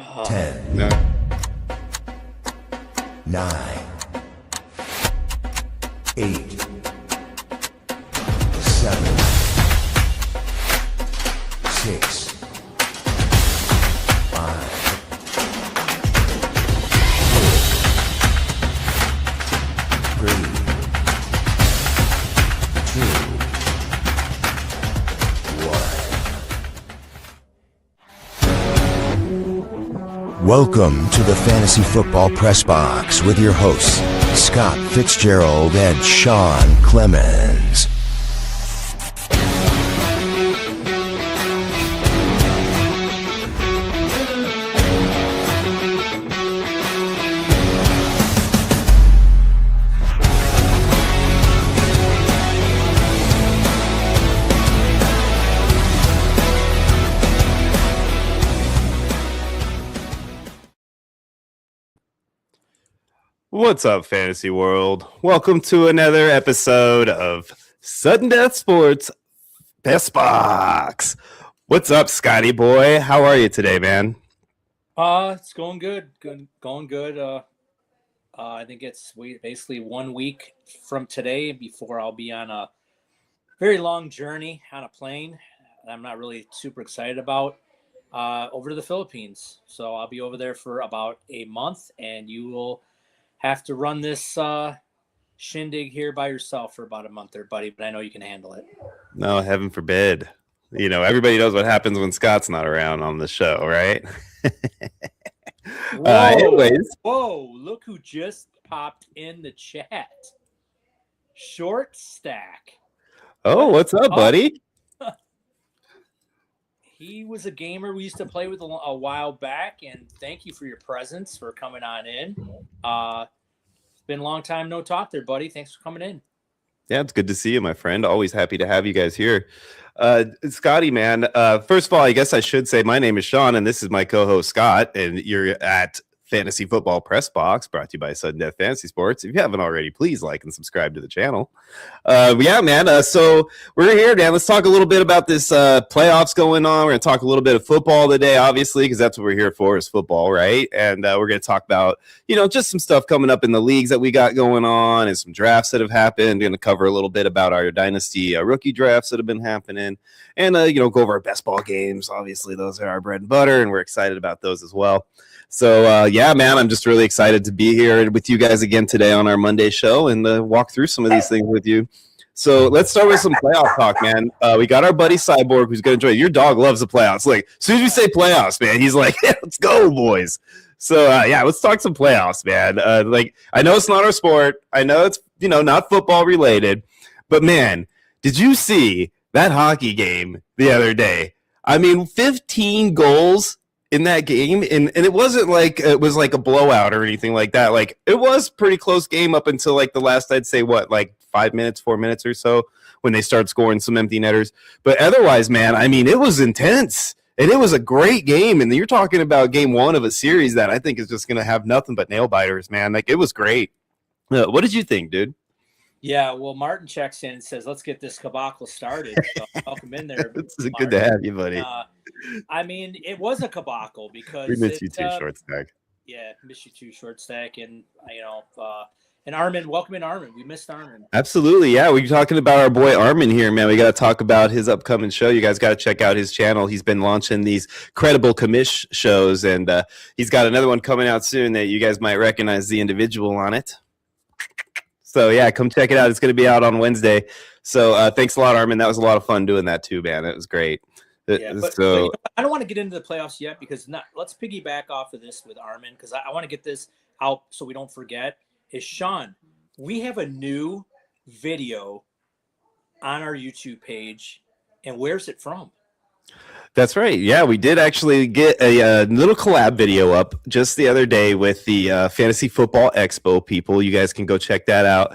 10, No. 9, 8, 7, 6, 5, 4, 3, 2, 1. Welcome to the Fantasy Football Press Box with your hosts, Scott Fitzgerald and Sean Clemens. What's up, fantasy world? Welcome to another episode of Sudden Death Sports Best Box. What's up, Scotty boy? How are you today, man? It's going good. Going good. I think it's basically 1 week from today before I'll be on a very long journey on a plane that I'm not really super excited about over to the Philippines. So I'll be over there for about a month, and you will have to run this shindig here by yourself for about a month there, buddy, but I know you can handle it. No, heaven forbid. You know, everybody knows what happens when Scott's not around on the show, right? Whoa, look who just popped in the chat. Short Stack. Oh, what's up, buddy? He was a gamer we used to play with a while back, and thank you for your presence, for coming on in. It's been a long time no talk there, buddy. Thanks for coming in. Yeah, it's good to see you, my friend. Always happy to have you guys here. Scotty, man, first of all, I guess I should say my name is Sean, and this is my co-host, Scott, and you're at Fantasy Football Press Box, brought to you by Sudden Death Fantasy Sports. If you haven't already, please like and subscribe to the channel. Yeah, man, so we're here, man. Let's talk a little bit about this playoffs going on. We're going to talk a little bit of football today, obviously, because that's what we're here for, is football, right? And we're going to talk about, you know, just some stuff coming up in the leagues that we got going on and some drafts that have happened. Going to cover a little bit about our dynasty rookie drafts that have been happening, and you know, go over our best ball games. Obviously, those are our bread and butter, and we're excited about those as well. So, yeah, man, I'm just really excited to be here with you guys again today on our Monday show and walk through some of these things with you. So let's start with some playoff talk, man. We got our buddy Psyborg, who's going to join. Your dog loves the playoffs. Like, as soon as we say playoffs, man, he's like, yeah, let's go, boys. So, yeah, let's talk some playoffs, man. Like, I know it's not our sport. I know it's, you know, not football related. But, man, did you see that hockey game the other day? I mean, 15 goals in that game, and it wasn't like it was like a blowout or anything like that. Like, it was pretty close game up until like the last, I'd say, what, like 4 minutes or so, when they start scoring some empty netters. But otherwise, man, I mean, it was intense, and it was a great game. And you're talking about game one of a series that I think is just going to have nothing but nail biters, man. Like, it was great. What did you think, dude? Yeah, well, Martin checks in and says, let's get this kabacle started. So welcome in there. It's good to have you, buddy. I mean, it was a kabacle because we miss you too, Short Stack. Yeah, miss you too, Short Stack. And, you know, and Armin, welcome in, Armin. We missed Armin. Absolutely, yeah. We're talking about our boy Armin here, man. We got to talk about his upcoming show. You guys got to check out his channel. He's been launching these credible commish shows, and he's got another one coming out soon that you guys might recognize the individual on it. So, yeah, come check it out. It's going to be out on Wednesday. So, thanks a lot, Armin. That was a lot of fun doing that too, man. It was great. Yeah, but you know, I don't want to get into the playoffs yet because let's piggyback off of this with Armin, because I want to get this out so we don't forget. Is Sean, we have a new video on our YouTube page, and where's it from? That's right. Yeah, we did actually get a little collab video up just the other day with the Fantasy Football Expo people. You guys can go check that out.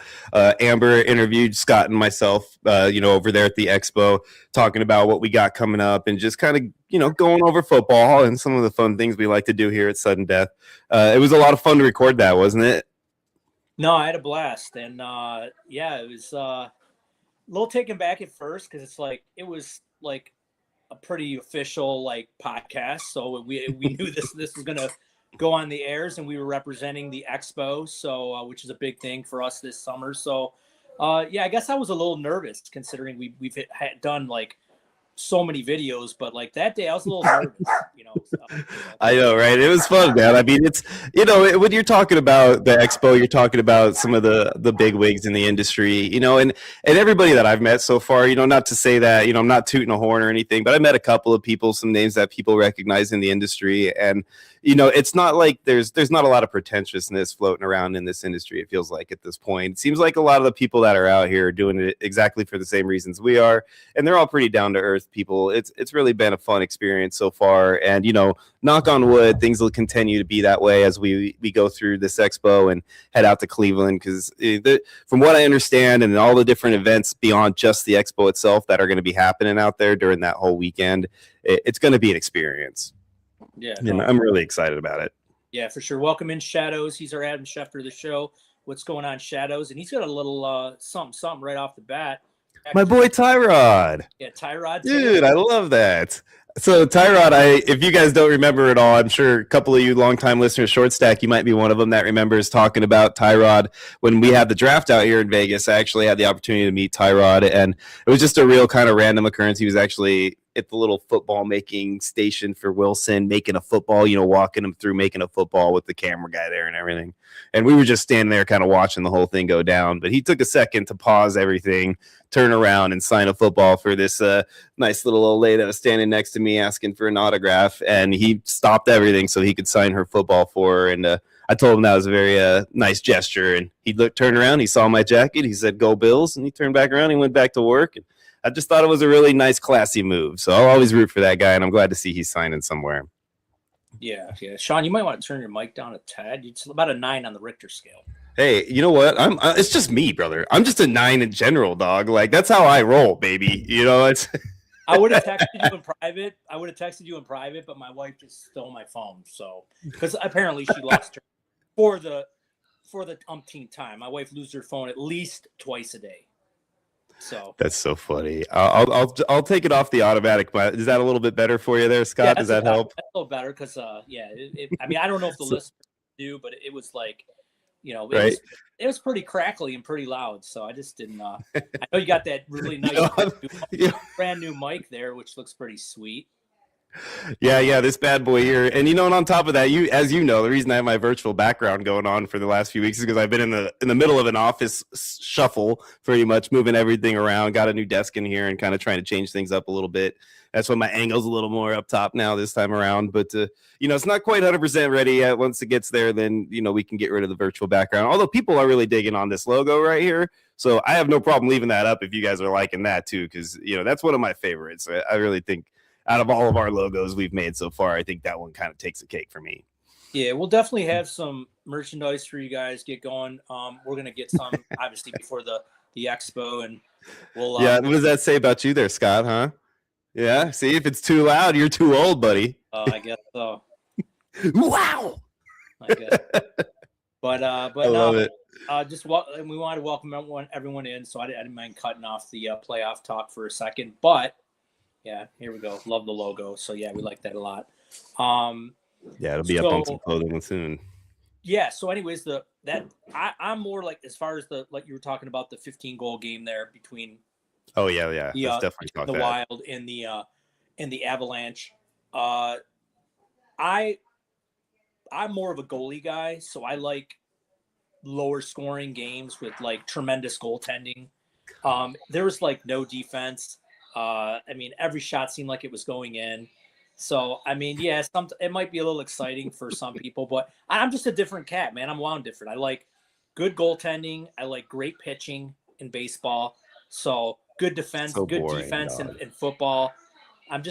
Amber interviewed Scott and myself, you know, over there at the Expo, talking about what we got coming up and just kind of, you know, going over football and some of the fun things we like to do here at Sudden Death. It was a lot of fun to record that, wasn't it? No, I had a blast. And, yeah, it was a little taken back at first because it was like a pretty official like podcast, so we knew this was gonna go on the airs, and we were representing the expo, so which is a big thing for us this summer. So yeah, I guess I was a little nervous considering we've had done like so many videos, but like that day I was a little nervous, I know, right? It was fun, man. I mean, it's, when you're talking about the expo, you're talking about some of the big wigs in the industry, and everybody that I've met so far, not to say that, I'm not tooting a horn or anything, but I met a couple of people, some names that people recognize in the industry. And, it's not like there's not a lot of pretentiousness floating around in this industry. It feels like at this point, it seems like a lot of the people that are out here are doing it exactly for the same reasons we are. And they're all pretty down to earth people. It's really been a fun experience so far. And, knock on wood, things will continue to be that way as we go through this expo and head out to Cleveland. Because from what I understand, and all the different events beyond just the expo itself that are going to be happening out there during that whole weekend, it's going to be an experience. Yeah, and I'm really excited about it. Yeah, for sure. Welcome in, Shadows. He's our Adam Schefter of the show. What's going on, Shadows? And he's got a little something right off the bat. My boy Tyrod. Yeah, Tyrod. Dude, I love that. So Tyrod, if you guys don't remember at all, I'm sure a couple of you longtime listeners, Short Stack, you might be one of them that remembers talking about Tyrod when we had the draft out here in Vegas. I actually had the opportunity to meet Tyrod, and it was just a real kind of random occurrence. He was actually at the little football making station for Wilson, making a football, walking him through making a football with the camera guy there and everything. And we were just standing there kind of watching the whole thing go down. But he took a second to pause everything, turn around and sign a football for this nice little old lady that was standing next to me asking for an autograph. And he stopped everything so he could sign her football for her. And I told him that was a very nice gesture. And he turned around, he saw my jacket, he said, "Go Bills." And he turned back around, he went back to work. And I just thought it was a really nice, classy move. So I'll always root for that guy, and I'm glad to see he's signing somewhere. Yeah. Sean, you might want to turn your mic down a tad. It's about a 9 on the Richter scale. Hey, you know what? It's just me, brother. I'm just a 9 in general, dog. Like, that's how I roll, baby. It's. I would have texted you in private. But my wife just stole my phone. So, because apparently she lost her for the umpteenth time. My wife loses her phone at least twice a day. So that's so funny. I'll take it off the automatic. But is that a little bit better for you there, Scott? Yeah, does that help? A little better because I mean, I don't know if the listeners do, but it was like, it was pretty crackly and pretty loud. So I just didn't. I know you got that really nice brand new mic there, which looks pretty sweet. Yeah, this bad boy here. And and on top of that, as you know, the reason I have my virtual background going on for the last few weeks is because I've been in the middle of an office shuffle, pretty much moving everything around, got a new desk in here and kind of trying to change things up a little bit. That's why my angle's a little more up top now this time around. But it's not quite 100% ready yet. Once it gets there, then we can get rid of the virtual background. Although people are really digging on this logo right here. So I have no problem leaving that up if you guys are liking that too, because that's one of my favorites. I really think out of all of our logos we've made so far, I think that one kind of takes a cake for me. Yeah, we'll definitely have some merchandise for you guys. Get going. We're gonna get some obviously before the expo, and we'll. Yeah, what does that say about you there, Scott? Huh? Yeah. See, if it's too loud, you're too old, buddy. I guess so. Wow. I guess. But I love it. And we wanted to welcome everyone in, so I didn't mind cutting off the playoff talk for a second, but. Yeah, here we go. Love the logo. So yeah, we like that a lot. Yeah, it'll be up on some clothing soon. Yeah. So, anyways, I'm more like as far as like you were talking about the 15-goal game there between. Oh yeah. Let's definitely talk the that. Wild and the Avalanche. I'm more of a goalie guy, so I like lower scoring games with like tremendous goaltending. There was like no defense. I mean, every shot seemed like it was going in. So, I mean, yeah, it might be a little exciting for some people, but I'm just a different cat, man. I'm wound different. I like good goaltending. I like great pitching in baseball. So, good defense, good boring, defense in football. I'm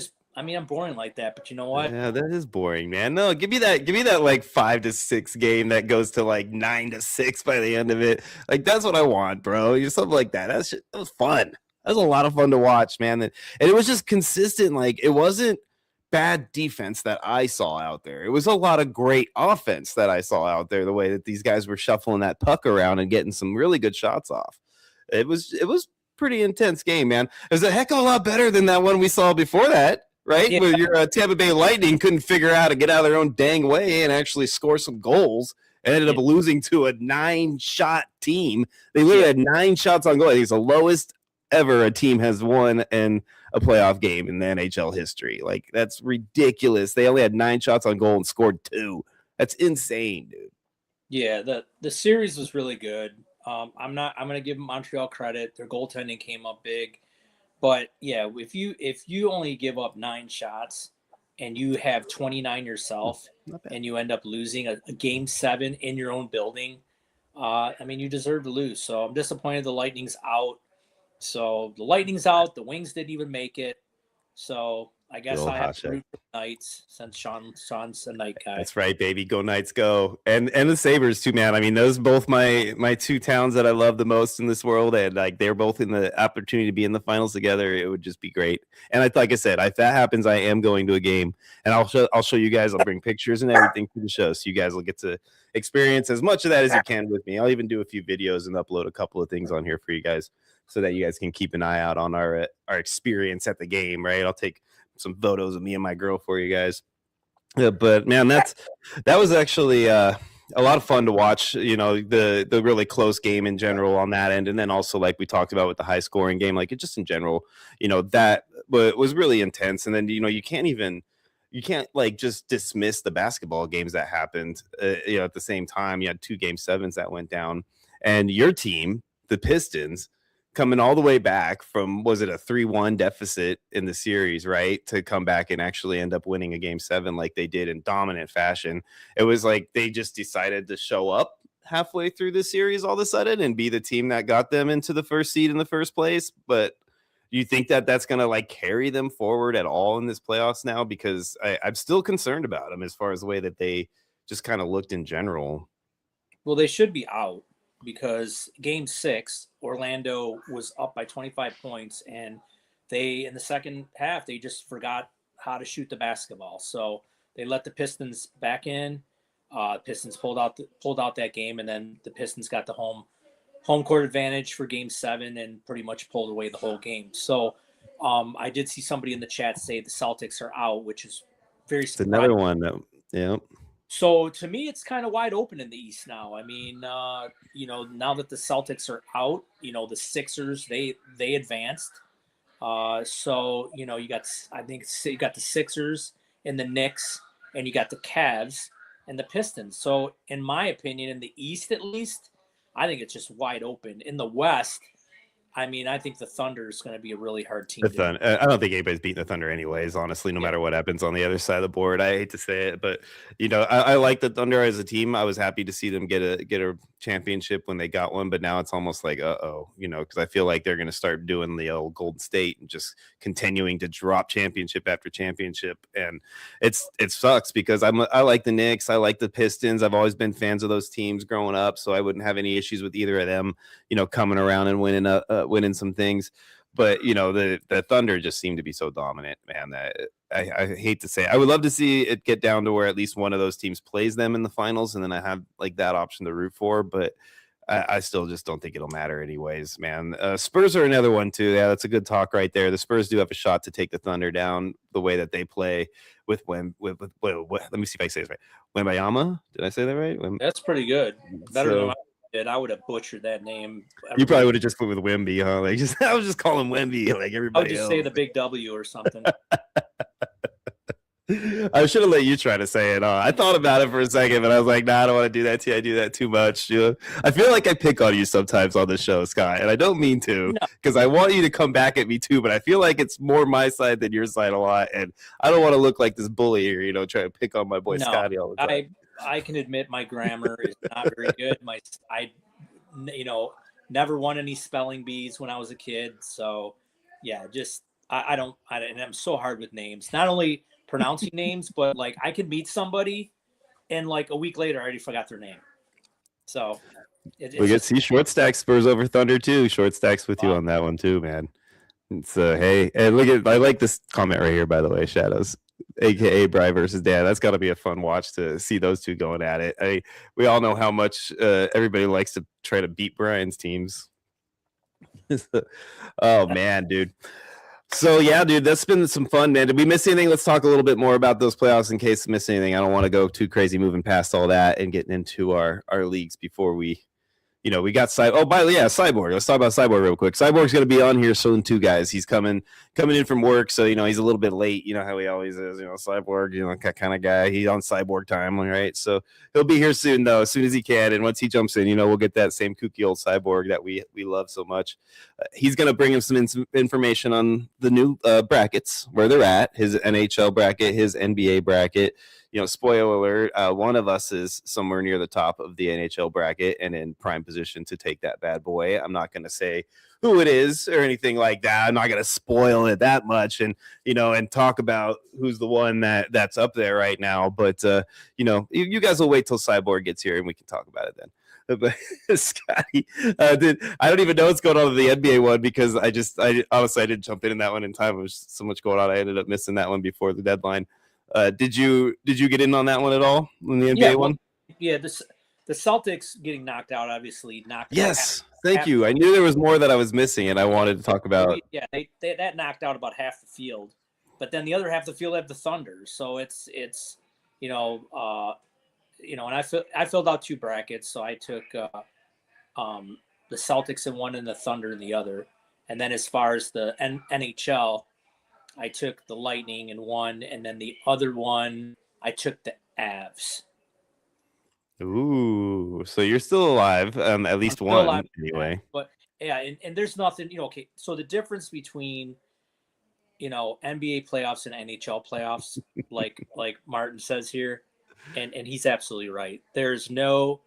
boring like that, but you know what? Yeah, that is boring, man. No, give me that like 5-6 game that goes to like 9-6 by the end of it. Like, that's what I want, bro. Something like that. That was fun. That was a lot of fun to watch, man. And it was just consistent. Like, it wasn't bad defense that I saw out there. It was a lot of great offense that I saw out there, the way that these guys were shuffling that puck around and getting some really good shots off. It was pretty intense game, man. It was a heck of a lot better than that one we saw before that. right? Yeah. Where your Tampa Bay Lightning couldn't figure out how to get out of their own dang way and actually score some goals and ended up losing to a 9-shot team. They literally had 9 shots on goal. I think it's the lowest ever a team has won in a playoff game in the NHL history. Like, that's ridiculous. They only had 9 shots on goal and scored 2. That's insane, dude. Yeah, the series was really good. I'm going to give Montreal credit. Their goaltending came up big. But yeah, if you only give up 9 shots and you have 29 yourself and you end up losing a game 7 in your own building, I mean, you deserve to lose. So I'm disappointed the Lightning's out. So the Lightning's out. The Wings didn't even make it. So I guess I have to root for the Knights since Sean's a Knight guy. That's right, baby. Go Knights, go. And the Sabres too, man. I mean, those both my 2 towns that I love the most in this world, and like they're both in the opportunity to be in the finals together. It would just be great. And like I said, if that happens, I am going to a game, and I'll show you guys. I'll bring pictures and everything to the show, so you guys will get to experience as much of that as you can with me. I'll even do a few videos and upload a couple of things on here for you guys, so that you guys can keep an eye out on our experience at the game. Right? I'll take some photos of me and my girl for you guys. Yeah, but man, that was actually a lot of fun to watch. You know, the really close game in general on that end, and then also like we talked about with the high scoring game, like it just in general, you know, that was really intense. And then you can't like just dismiss the basketball games that happened. You know, at the same time, you had 2 game 7s that went down, and your team, the Pistons, coming all the way back from, was it a 3-1 deficit in the series, right? To come back and actually end up winning a game 7 like they did in dominant fashion. It was like they just decided to show up halfway through the series all of a sudden and be the team that got them into the first seed in the first place. But do you think that that's going to like carry them forward at all in this playoffs now? Because I'm still concerned about them as far as the way that they just kind of looked in general. Well, they should be out, because game 6, Orlando was up by 25 points, and in the second half, they just forgot how to shoot the basketball. So they let the Pistons back in. Pistons pulled out that game, and then the Pistons got the home court advantage for game 7 and pretty much pulled away the whole game. So I did see somebody in the chat say the Celtics are out, which is very surprising. It's another one that, yeah. So to me, it's kind of wide open in the East now. I mean, now that the Celtics are out, the Sixers, they advanced. So, you got the Sixers and the Knicks, and you got the Cavs and the Pistons. So in my opinion, in the East, at least, I think it's just wide open. In the West, I mean, I think the Thunder is going to be a really hard team. I don't think anybody's beating the Thunder anyways, honestly, no matter what happens on the other side of the board. I hate to say it, but, I like the Thunder as a team. I was happy to see them get a championship when they got one, but now it's almost like, because I feel like they're going to start doing the old Golden State and just continuing to drop championship after championship. And it sucks because I like the Knicks. I like the Pistons. I've always been fans of those teams growing up, so I wouldn't have any issues with either of them, coming around and winning some things. But the Thunder just seem to be so dominant, man, that I hate to say it. I would love to see it get down to where at least one of those teams plays them in the finals, and then I have like that option to root for. But I still just don't think it'll matter anyways, man. Spurs are another one too. Yeah, that's a good talk right there. The Spurs do have a shot to take the Thunder down the way that they play with let me see if I say this right. Wembayama? Did I say that right? That's pretty good. Better than I would have butchered that name. You probably would have just put with Wemby, huh? Like I was just calling Wemby like everybody I would just else. say the big W or something. I should have let you try to say it. I thought about it for a second, but I was like, nah, I don't want to do that to you. I do that too much. I feel like I pick on you sometimes on the show, Scott, and I don't mean to, because I want you to come back at me too, but I feel like it's more my side than your side a lot, and I don't want to look like this bully here, trying to pick on my boy Scotty all the time. I can admit my grammar is not very good. I never won any spelling bees when I was a kid. So yeah, just and I'm so hard with names. Not only pronouncing names, but like I could meet somebody and like a week later I already forgot their name. So we get see short stacks Spurs over Thunder too. Short stacks with you on that one too, man. It's hey, and I like this comment right here, by the way, Shadows. AKA Bri versus Dan. That's got to be a fun watch to see those two going at it. We all know how much everybody likes to try to beat Brian's teams. Oh man, dude. So yeah, dude, that's been some fun, man. Did we miss anything? Let's talk a little bit more about those playoffs in case we missed anything. I don't want to go too crazy moving past all that and getting into our leagues before we we got Cyborg. Let's talk about Cyborg real quick. Cyborg's going to be on here soon too, guys. He's coming in from work, so he's a little bit late. You know how he always is. Cyborg, that kind of guy. He's on Cyborg time, right? So he'll be here soon, though, as soon as he can. And once he jumps in, we'll get that same kooky old Cyborg that we love so much. He's going to bring him some information on the new brackets, where they're at, his NHL bracket, his NBA bracket. Spoiler alert, one of us is somewhere near the top of the NHL bracket and in prime position to take that bad boy. I'm not going to say who it is or anything like that. I'm not going to spoil it that much and talk about who's the one that's up there right now. But, you guys will wait till Cyborg gets here and we can talk about it then. But Scotty, I don't even know what's going on with the NBA one because I honestly I didn't jump in that one in time. There was so much going on. I ended up missing that one before the deadline. Did you get in on that one at all in the NBA one? Yeah, the Celtics getting knocked out obviously knocked. Yes, thank you. I knew there was more that I was missing, and I wanted to talk about. Yeah, they that knocked out about half the field, but then the other half of the field have the Thunder. So it's and I filled out 2 brackets, so I took the Celtics in one and the Thunder in the other, and then as far as the NHL. I took the Lightning in one, and then the other one, I took the Avs. Ooh, so you're still alive, at least one alive, anyway. But yeah, and there's nothing, okay. So the difference between, NBA playoffs and NHL playoffs, like Martin says here, and he's absolutely right. There's nothing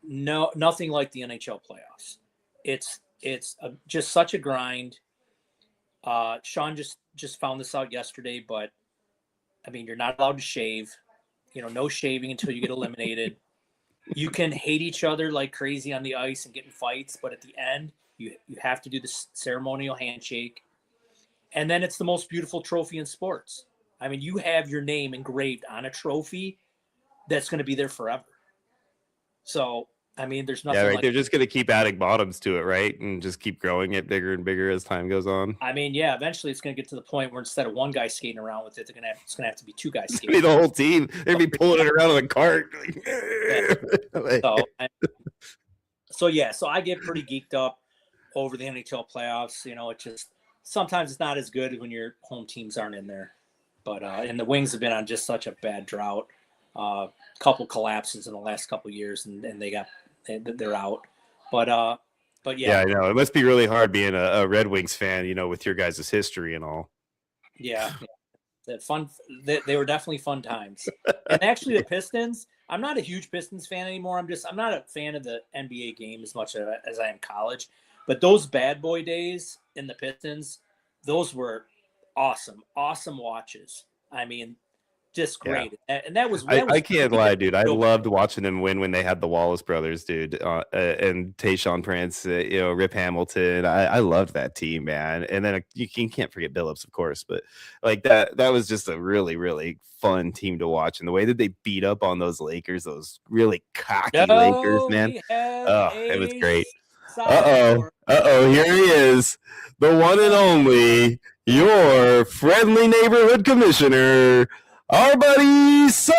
like the NHL playoffs. It's just such a grind. Sean just found this out yesterday, but I mean, you're not allowed to shave, no shaving until you get eliminated. You can hate each other like crazy on the ice and get in fights, but at the end, you have to do the ceremonial handshake. And then it's the most beautiful trophy in sports. I mean, you have your name engraved on a trophy that's going to be there forever. So, I mean, there's nothing. Yeah, right. They're just going to keep adding bottoms to it, right? And just keep growing it bigger and bigger as time goes on. I mean, yeah, eventually it's going to get to the point where instead of one guy skating around with it, it's going to have to be 2 guys skating. Be the whole team. They'd be pulling it around on a cart. So I get pretty geeked up over the NHL playoffs. It just sometimes it's not as good when your home teams aren't in there. But and the Wings have been on just such a bad drought. Couple collapses in the last couple of years, and they're out. But yeah. Yeah, I know. It must be really hard being a Red Wings fan, with your guys' history and all. Yeah. Fun. They were definitely fun times. And actually, the Pistons. I'm not a huge Pistons fan anymore. I'm not a fan of the NBA game as much as I am college. But those bad boy days in the Pistons, those were awesome watches. I mean, just great. Yeah. And that was I can't lie, dude. I loved watching them win when they had the Wallace brothers, dude, and Tayshaun Prince, Rip Hamilton. I loved that team, man. And then you can't forget Billups, of course, but like that was just a really, really fun team to watch. And the way that they beat up on those Lakers, those really cocky Lakers, man. It was great. Here he is, the one and only, your friendly neighborhood commissioner, our buddy Cyborg.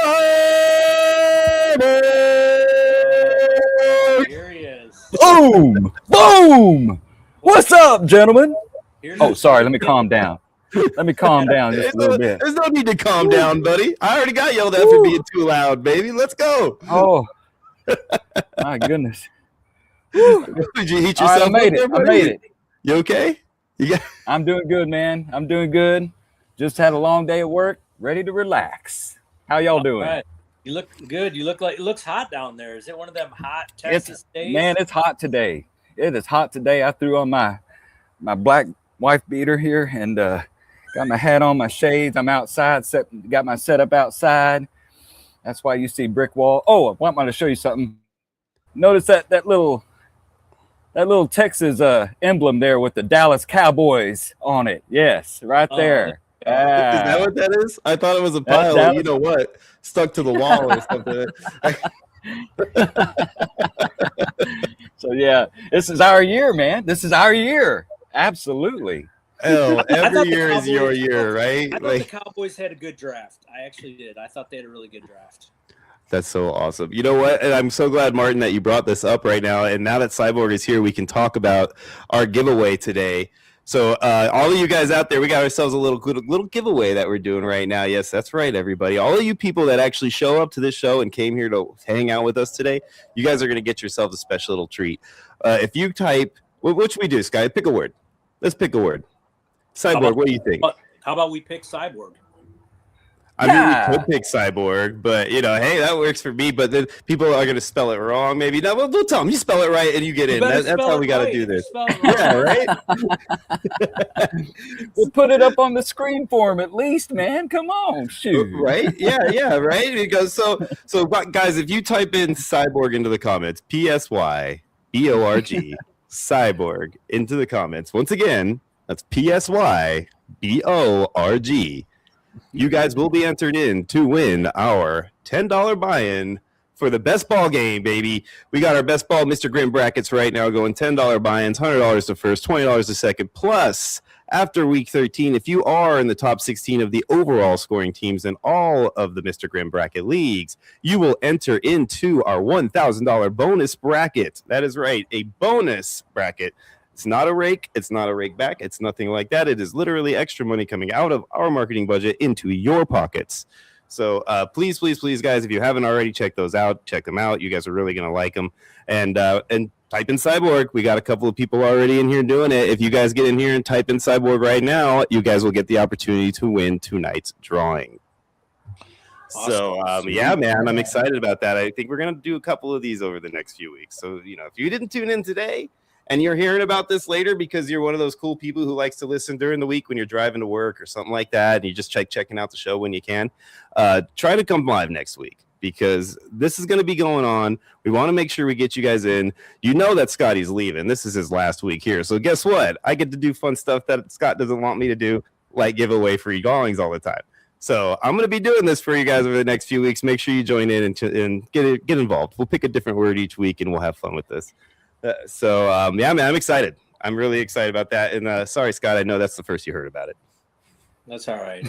Here he is. Boom! What's up, gentlemen? Sorry. Let me calm down. Just a little bit. There's no need to calm down, buddy. I already got yelled at for being too loud, baby. Let's go. Oh, my goodness. Did you heat yourself? I made it. You okay? I'm doing good, man. I'm doing good. Just had a long day at work. Ready to relax. How y'all doing? Right. You look good. You look like it looks hot down there. Is it one of them hot Texas days? Man, it's hot today. It is hot today. I threw on my black wife beater here and got my hat on, my shades. I'm outside. Got my setup outside. That's why you see brick wall. Oh, I want to show you something. Notice that little Texas emblem there with the Dallas Cowboys on it. Yes, right there. Is that what that is? I thought it was a pile of, you know what, stuck to the wall or something. So, yeah, this is our year, man. This is our year. Absolutely. Oh, I every thought the year is your Cowboys- year, right? I thought the Cowboys had a good draft. I actually did. I thought they had a really good draft. That's so awesome. You know what? And I'm so glad, Martin, that you brought this up right now. And now that Psyborg is here, we can talk about our giveaway today. So all of you guys out there, we got ourselves a little giveaway that we're doing right now. Yes, that's right, everybody. All of you people that actually show up to this show and came here to hang out with us today, you guys are going to get yourselves a special little treat. If you type, what should we do, Sky? Pick a word. Let's pick a word. Cyborg, what do you think? How about we pick Cyborg? I mean, we could pick Cyborg, but, hey, that works for me. But then people are going to spell it wrong, maybe. No, we'll tell them. You spell it right, and you get in. That's how we got to do this. Yeah, right? We'll put it up on the screen for him at least, man. Come on, shoot. Right? Yeah, right? Because so, guys, if you type in Cyborg into the comments, PSYBORG, Cyborg, into the comments. Once again, that's PSYBORG. You guys will be entered in to win our $10 buy-in for the best ball game, baby. We got our best ball Mr. Grim brackets right now going $10 buy-ins, $100 to first, $20 to second. Plus, after week 13, if you are in the top 16 of the overall scoring teams in all of the Mr. Grim bracket leagues, you will enter into our $1,000 bonus bracket. That is right, a bonus bracket. It's not a rake. It's not a rake back. It's nothing like that. It is literally extra money coming out of our marketing budget into your pockets. So please, guys, if you haven't already, check those out. Check them out. You guys are really going to like them. And type in Cyborg. We got a couple of people already in here doing it. If you guys get in here and type in Cyborg right now, you guys will get the opportunity to win tonight's drawing. Awesome. So, yeah, man, I'm excited about that. I think we're going to do a couple of these over the next few weeks. So, if you didn't tune in today, and you're hearing about this later because you're one of those cool people who likes to listen during the week when you're driving to work or something like that, and you just checking out the show when you can, try to come live next week because this is going to be going on. We want to make sure we get you guys in. You know that Scotty's leaving. This is his last week here. So guess what? I get to do fun stuff that Scott doesn't want me to do, like give away free drawings all the time. So I'm going to be doing this for you guys over the next few weeks. Make sure you join in and get involved. We'll pick a different word each week, and we'll have fun with this. Yeah, man, I'm excited. I'm really excited about that. And sorry, Scott, I know that's the first you heard about it. That's all right.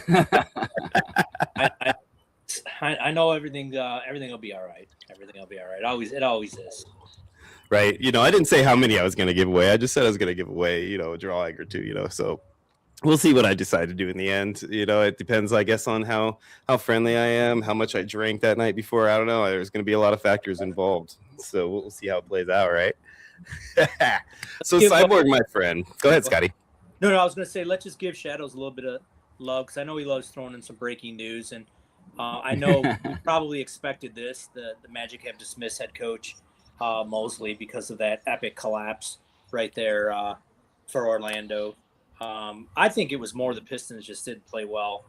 I know everything. Everything will be all right. Everything will be all right. It always is. Right. I didn't say how many I was going to give away. I just said I was going to give away, a drawing or two. So we'll see what I decide to do in the end. It depends, I guess, on how friendly I am, how much I drank that night before. I don't know. There's going to be a lot of factors involved. So we'll see how it plays out, right? So Cyborg, my friend. Go ahead, Scotty. No, I was going to say, let's just give Shadows a little bit of love because I know he loves throwing in some breaking news. And I know we probably expected this. The Magic have dismissed head coach Mosley because of that epic collapse right there for Orlando. I think it was more the Pistons just didn't play well.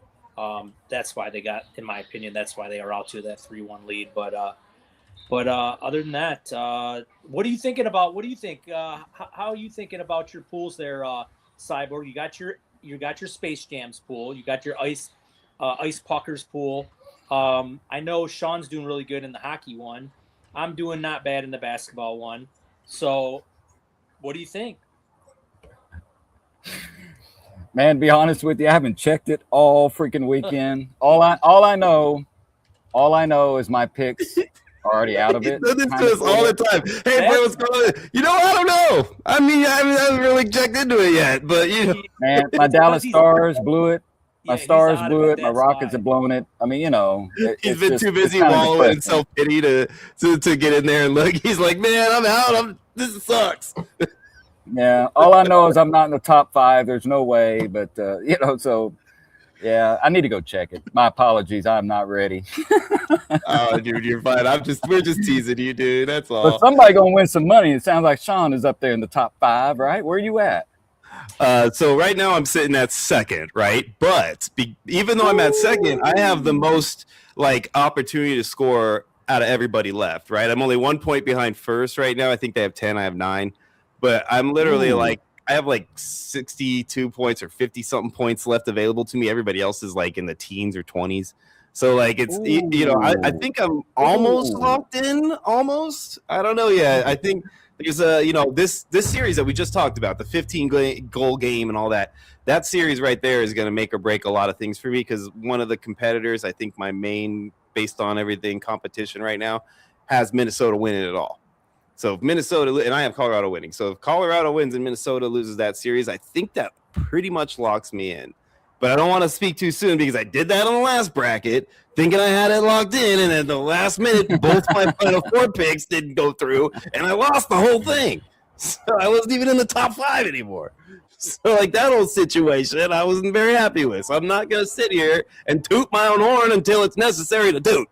That's why they got, in my opinion, that's why they are out to that 3-1 lead. But other than that, what are you thinking about? What do you think? How are you thinking about your pools there, Cyborg? You got your Space Jams pool. You got your Ice Puckers pool. I know Sean's doing really good in the hockey one. I'm doing not bad in the basketball one. So, what do you think? Man, to be honest with you, I haven't checked it all freaking weekend. All I know is my picks are already out of it. He does this to us all the time. Hey, boy, what's going on? I don't know. I mean, I haven't really checked into it yet, but man, my Dallas Stars blew it. My Stars blew it. My Rockets have blown it. I mean, he's been too busy wallowing in self-pity to get in there and look. He's like, man, I'm out. This sucks. Yeah, all I know is I'm not in the top 5. There's no way, but so yeah, I need to go check it. My apologies, I'm not ready. Oh, dude, you're fine. We're just teasing you, dude. That's all. But somebody gonna win some money. It sounds like Sean is up there in the top 5, right? Where are you at? So right now I'm sitting at second, right? But even though I'm at second, I have the most opportunity to score out of everybody left, right? I'm only 1 point behind first right now. I think they have 10. I have 9. But I'm literally I have 62 points or 50 something points left available to me. Everybody else is in the teens or 20s. So it's I think I'm almost locked in. Almost. I don't know yet. I think there's this series that we just talked about, the 15 goal game and all that. That series right there is going to make or break a lot of things for me, because one of the competitors, I think my main, based on everything, competition right now, has Minnesota winning it all. So if Minnesota, and I have Colorado winning. So if Colorado wins and Minnesota loses that series, I think that pretty much locks me in. But I don't want to speak too soon, because I did that on the last bracket, thinking I had it locked in, and at the last minute, both my final 4 picks didn't go through, and I lost the whole thing. So I wasn't even in the top 5 anymore. So like that whole situation, I wasn't very happy with. So I'm not going to sit here and toot my own horn until it's necessary to toot.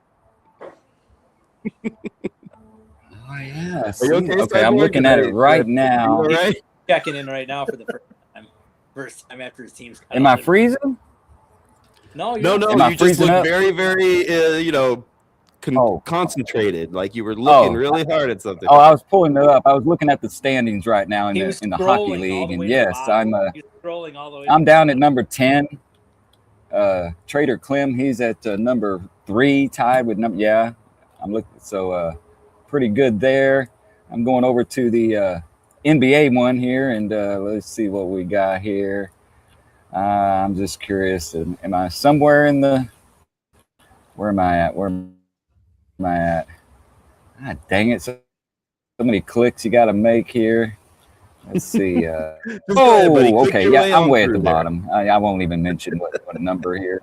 Oh yeah. Are you okay, Okay, I'm looking at it right now. All right? Checking in right now for the first time after his team's. Am I freezing? No, No. Am I You just freezing look up? very, very, concentrated. Like you were looking really hard at something. Oh, I was pulling it up. I was looking at the standings right now in He was the scrolling hockey all league, the and way to the yes, bottom. He was scrolling all the way. I'm down at number 10. Trader Clem, he's at number 3, tied with number. Yeah, I'm looking. So pretty good there. I'm going over to the NBA one here, and let's see what we got here. I'm just curious. Am I somewhere in the? Where am I at? Where am I at? God dang it! So many clicks you got to make here. Let's see. Just go ahead, buddy. Click Okay. your Yeah, way I'm on way at the through there. bottom. I won't even mention what number here.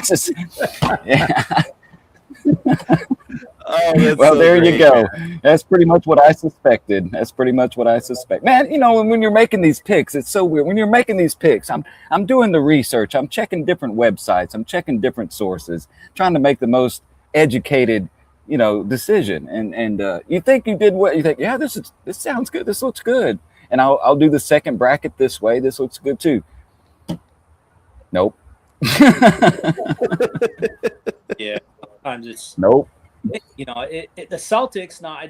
Just, yeah. Oh, that's Well, so there great, you go. man. That's pretty much what I suspected. Man, when you're making these picks, it's so weird. When you're making these picks, I'm doing the research. I'm checking different websites. I'm checking different sources, trying to make the most educated, decision. And you think you did what you think. Yeah, this sounds good. This looks good. And I'll do the second bracket this way. This looks good too. Nope. Yeah, I'm just. Nope. The Celtics. Now,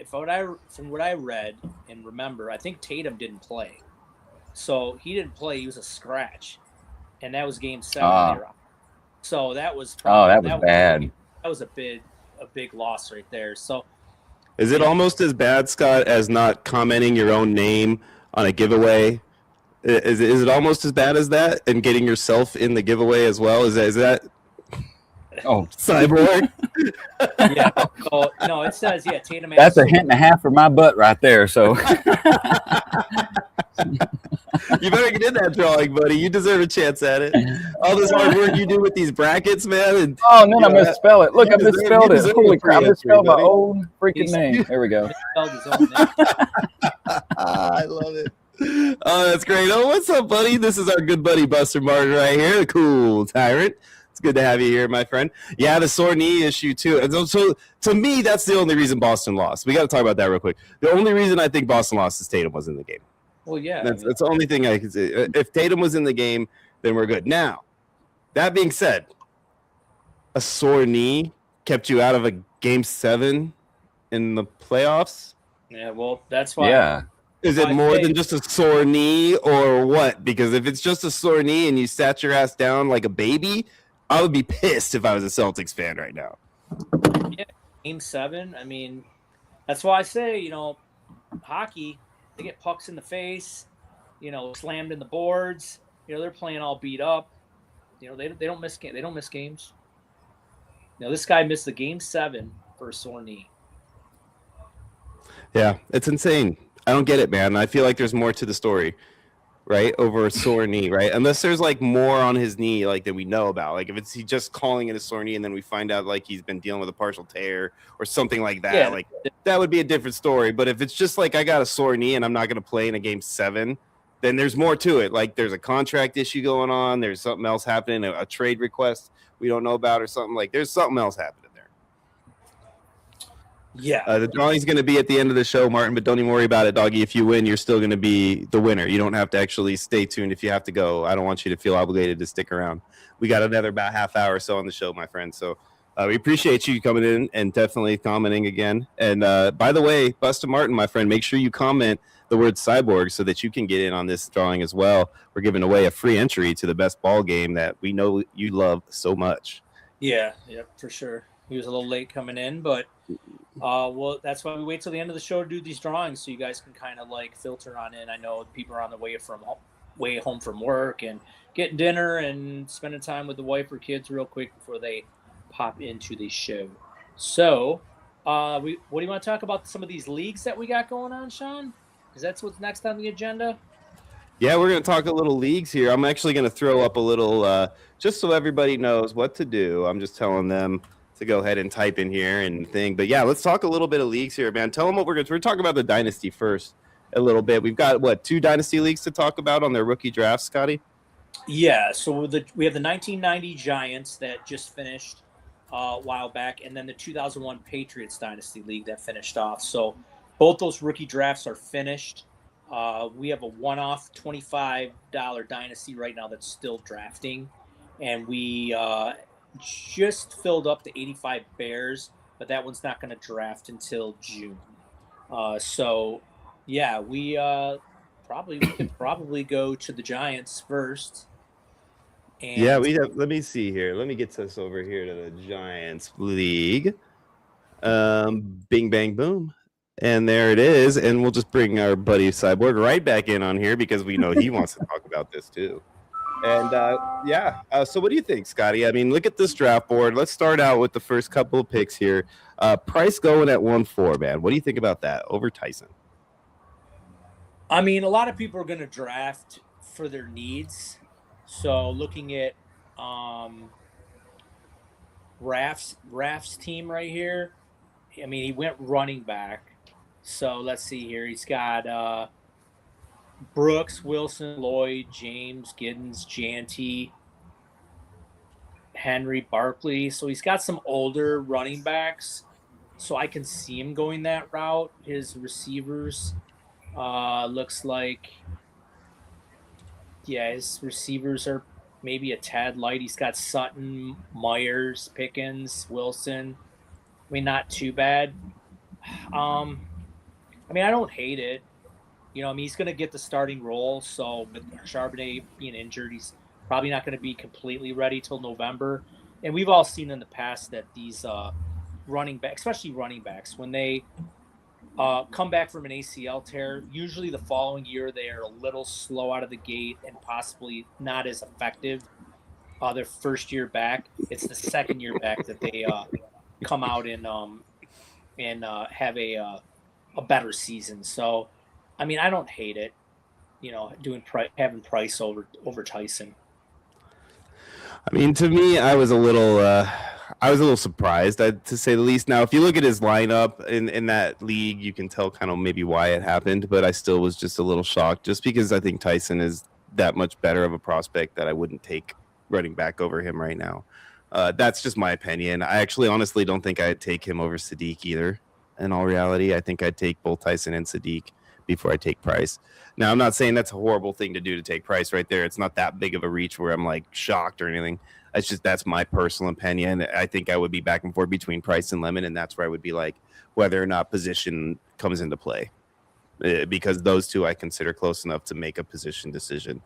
from what I read and remember, I think Tatum didn't play, so he didn't play. He was a scratch, and that was Game 7. They were out. So that was. That was bad. That was a big loss right there. So, Is it almost as bad, Scott, as not commenting your own name on a giveaway? Is it almost as bad as that, and getting yourself in the giveaway as well? Is that Oh, Psyborg? yeah. So, no, it says Tatum. That's a hint and a half for my butt right there. So You better get in that drawing, buddy. You deserve a chance at it. All this hard work you do with these brackets, man. And I misspell it. Look, I misspelled it. deserve Holy a crap! I free misspelled my entry, buddy. own freaking name. There we go. Spelled his own name. I love it. Oh, that's great. Oh, what's up, buddy? This is our good buddy Buster Martin right here, the cool tyrant. It's good to have you here, my friend. Yeah, the sore knee issue, too. And so to me, that's the only reason Boston lost. We got to talk about that real quick. The only reason I think Boston lost is Tatum was in the game. Well, yeah. That's the only thing I can say. If Tatum was in the game, then we're good. Now, that being said, a sore knee kept you out of a Game 7 in the playoffs? Yeah, well, that's why. Yeah. Is it more than just a sore knee or what? Because if it's just a sore knee and you sat your ass down like a baby, I would be pissed if I was a Celtics fan right now. Yeah, Game 7. I mean, that's why I say, hockey, they get pucks in the face, slammed in the boards. They're playing all beat up. They don't miss games. They don't miss games. This guy missed the Game 7 for a sore knee. Yeah, it's insane. I don't get it, man. I feel like there's more to the story, right? Over a sore knee, right? Unless there's like more on his knee, like that we know about. Like if he just calling it a sore knee, and then we find out like he's been dealing with a partial tear or something like that. Yeah. Like that would be a different story. But if it's just like I got a sore knee and I'm not going to play in a Game 7, then there's more to it. Like there's a contract issue going on. There's something else happening, a trade request we don't know about or something. Like there's something else happening. Yeah. The drawing's going to be at the end of the show, Martin, but don't even worry about it, doggy. If you win, you're still going to be the winner. You don't have to actually stay tuned if you have to go. I don't want you to feel obligated to stick around. We got another about half hour or so on the show, my friend. So we appreciate you coming in and definitely commenting again. And by the way, Buster Martin, my friend, make sure you comment the word Psyborg so that you can get in on this drawing as well. We're giving away a free entry to the best ball game that we know you love so much. Yeah, for sure. He was a little late coming in, but Well, that's why we wait till the end of the show to do these drawings, so you guys can kind of like filter on in. I know people are on the way home from work and getting dinner and spending time with the wife or kids real quick before they pop into the show. So, what do you want to talk about? Some of these leagues that we got going on, Sean? Because that's what's next on the agenda. Yeah, we're going to talk a little leagues here. I'm actually going to throw up a little, just so everybody knows what to do. I'm just telling them to go ahead and type in here and thing. But yeah, let's talk a little bit of leagues here, man. Tell them what we're talking about the dynasty first a little bit. We've got what, 2 dynasty leagues to talk about on their rookie drafts, Scotty? Yeah, so we have the 1990 Giants that just finished a while back, and then the 2001 Patriots Dynasty League that finished off. So both those rookie drafts are finished. We have a one-off $25 dynasty right now that's still drafting, and we just filled up the 85 Bears, but that one's not going to draft until June. So yeah, we could probably go to the Giants first. And yeah, let me see here. Let me get us over here to the Giants League. Bing, bang, boom. And there it is. And we'll just bring our buddy Psyborg right back in on here because we know he wants to talk about this too. And so what do you think, Scotty? I mean, look at this draft board. Let's start out with the first couple of picks here. Price going at 1-4, man. What do you think about that over Tyson? I mean, a lot of people are going to draft for their needs. So looking at Raf's team right here, I mean, he went running back. So let's see here. He's got Brooks, Wilson, Lloyd, James, Giddens, Janty, Henry, Barkley. So he's got some older running backs. So I can see him going that route. His receivers looks like, yeah, his receivers are maybe a tad light. He's got Sutton, Myers, Pickens, Wilson. I mean, not too bad. I mean, I don't hate it. You know, I mean, he's going to get the starting role. So with Charbonnet being injured, he's probably not going to be completely ready till November. And we've all seen in the past that these running backs, especially running backs, when they come back from an ACL tear, usually the following year they are a little slow out of the gate and possibly not as effective their first year back. It's the second year back that they come out and have a better season. So, I mean, I don't hate it. You know, having Price over Tyson. I mean, to me, I was a little surprised, to say the least. Now, if you look at his lineup in that league, you can tell kind of maybe why it happened, but I still was just a little shocked, just because I think Tyson is that much better of a prospect that I wouldn't take running back over him right now. That's just my opinion. I actually honestly don't think I'd take him over Sadiq either. In all reality, I think I'd take both Tyson and Sadiq before I take Price. Now, I'm not saying that's a horrible thing to do to take Price right there. It's not that big of a reach where I'm like shocked or anything. It's just, that's my personal opinion. I think I would be back and forth between Price and Lemon, and that's where I would be like whether or not position comes into play, because those two I consider close enough to make a position decision.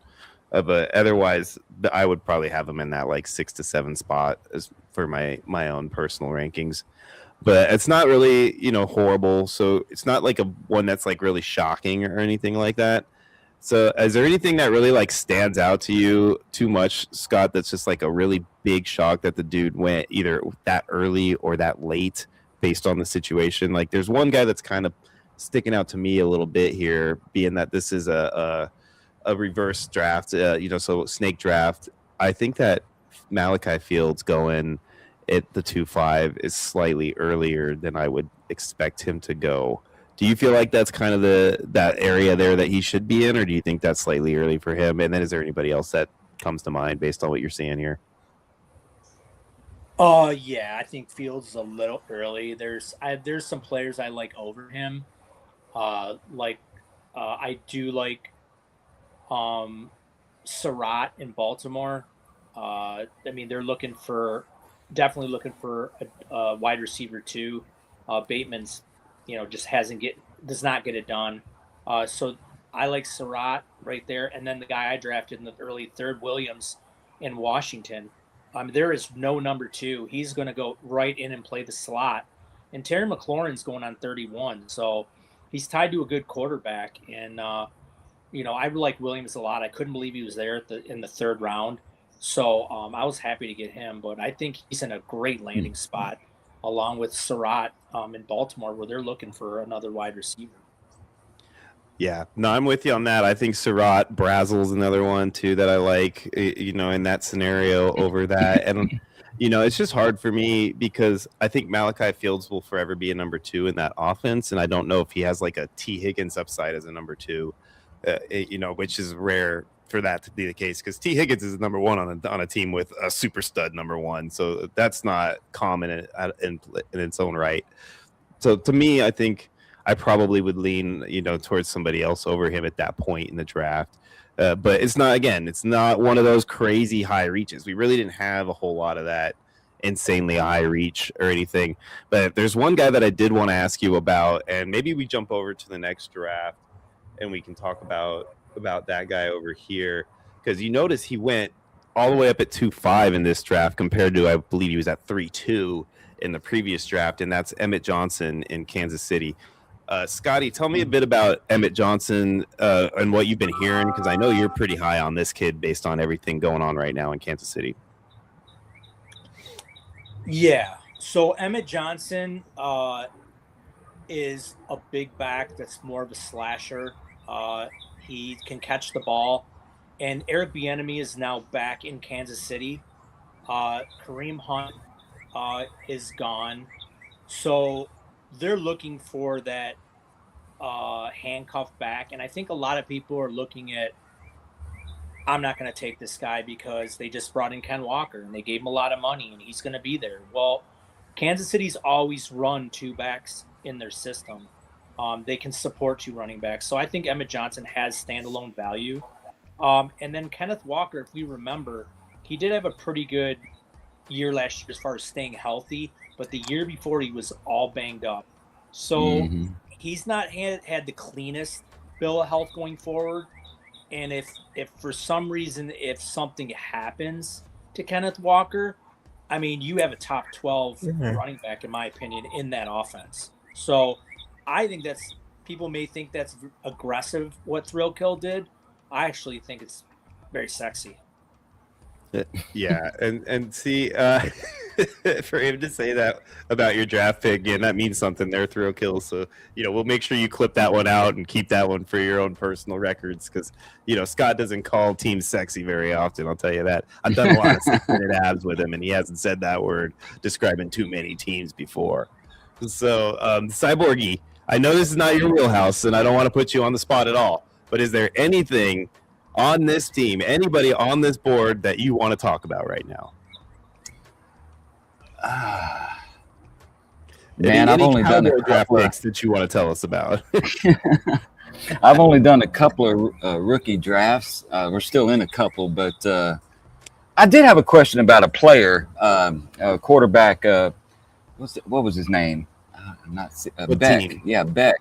But otherwise, I would probably have them in that like 6 to 7 spot as for my own personal rankings. But it's not really, horrible. So it's not like a one that's like really shocking or anything like that. So is there anything that really like stands out to you too much, Scott, that's just like a really big shock that the dude went either that early or that late based on the situation? Like there's one guy that's kind of sticking out to me a little bit here, being that this is a reverse draft, so snake draft. I think that Malachi Fields going at the 2-5 is slightly earlier than I would expect him to go. Do you feel like that's kind of that area there that he should be in, or do you think that's slightly early for him? And then is there anybody else that comes to mind based on what you're seeing here? Yeah, I think Fields is a little early. There's some players I like over him. I do like Surratt in Baltimore. I mean, they're definitely looking for a wide receiver too. Bateman's, just does not get it done. So I like Surratt right there. And then the guy I drafted in the early third, Williams in Washington. There is no number 2. He's going to go right in and play the slot. and Terry McLaurin's going on 31. So he's tied to a good quarterback. And, I like Williams a lot. I couldn't believe he was there in the third round. So I was happy to get him. But I think he's in a great landing spot along with Surratt in Baltimore, where they're looking for another wide receiver. Yeah, no, I'm with you on that. I think Surratt, Brazel's another one too that I like, in that scenario over that. And, it's just hard for me because I think Malachi Fields will forever be a number 2 in that offense. And I don't know if he has like a T. Higgins upside as a number 2, which is rare for that to be the case because T. Higgins is number 1 on a team with a super stud number 1. So that's not common in its own right. So to me, I think I probably would lean, towards somebody else over him at that point in the draft. But it's not one of those crazy high reaches. We really didn't have a whole lot of that insanely high reach or anything. But there's one guy that I did want to ask you about, and maybe we jump over to the next draft and we can talk about that guy over here. Because you notice he went all the way up at 2.5 in this draft compared to, I believe he was at 3.2 in the previous draft, and that's Emmett Johnson in Kansas City. Scotty, tell me a bit about Emmett Johnson and what you've been hearing, because I know you're pretty high on this kid based on everything going on right now in Kansas City. Yeah, so Emmett Johnson is a big back that's more of a slasher. He can catch the ball, and Eric Bieniemy is now back in Kansas City. Kareem Hunt is gone, so they're looking for that handcuff back. And I think a lot of people are looking at, I'm not going to take this guy because they just brought in Ken Walker and they gave him a lot of money and he's going to be there. Well, Kansas City's always run 2 backs in their system. They can support 2 running backs. So I think Emmett Johnson has standalone value. And then Kenneth Walker, if we remember, he did have a pretty good year last year as far as staying healthy, but the year before he was all banged up. So he's not had the cleanest bill of health going forward. And if for some reason, if something happens to Kenneth Walker, I mean, you have a top 12 running back, in my opinion, in that offense. So I think people may think that's aggressive what Thrill Kill did. I actually think it's very sexy. Yeah, and see, for him to say that about your draft pick, again, that means something there, Thrill Kill. So, we'll make sure you clip that one out and keep that one for your own personal records because, Scott doesn't call teams sexy very often, I'll tell you that. I've done a lot of 6-minute abs with him, and he hasn't said that word describing too many teams before. So, Psyborgy, I know this is not your wheelhouse, and I don't want to put you on the spot at all, but is there anything on this team, anybody on this board that you want to talk about right now? Man, I've only done a draft couple picks that you want to tell us about. I've only done a couple of rookie drafts. We're still in a couple, but I did have a question about a player, a quarterback. What was his name? Beck. Team? Yeah, Beck.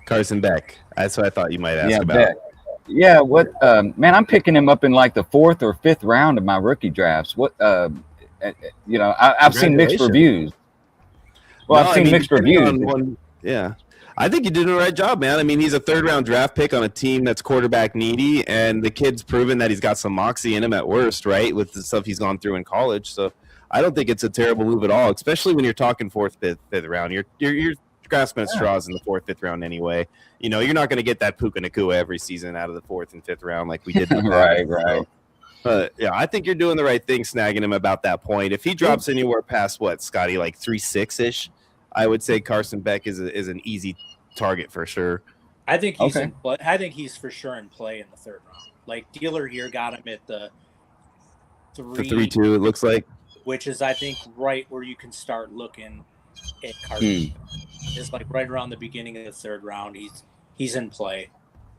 Carson Beck. That's what I thought you might ask about. Beck. Yeah, man, I'm picking him up in like the 4th or 5th round of my rookie drafts. I've seen mixed reviews. Well, I've seen mixed reviews. Yeah. I think you did a right job, man. I mean, he's a 3rd-round draft pick on a team that's quarterback needy, and the kid's proven that he's got some moxie in him at worst, right, with the stuff he's gone through in college. So I don't think it's a terrible move at all, especially when you're talking 4th, 5th round. You're grasping at straws in the 4th, 5th round anyway. You're not going to get that Puka Nacua every season out of the 4th and 5th round like we did. Right. But yeah, I think you're doing the right thing snagging him about that point. If he drops anywhere past what, Scotty, like 3.6-ish, I would say Carson Beck is an easy target for sure. I think he's for sure in play in the 3rd round. Like Dealer here got him at the 3.2, it looks like, which is I think right where you can start looking at Carson. It's like right around the beginning of the 3rd round. He's in play.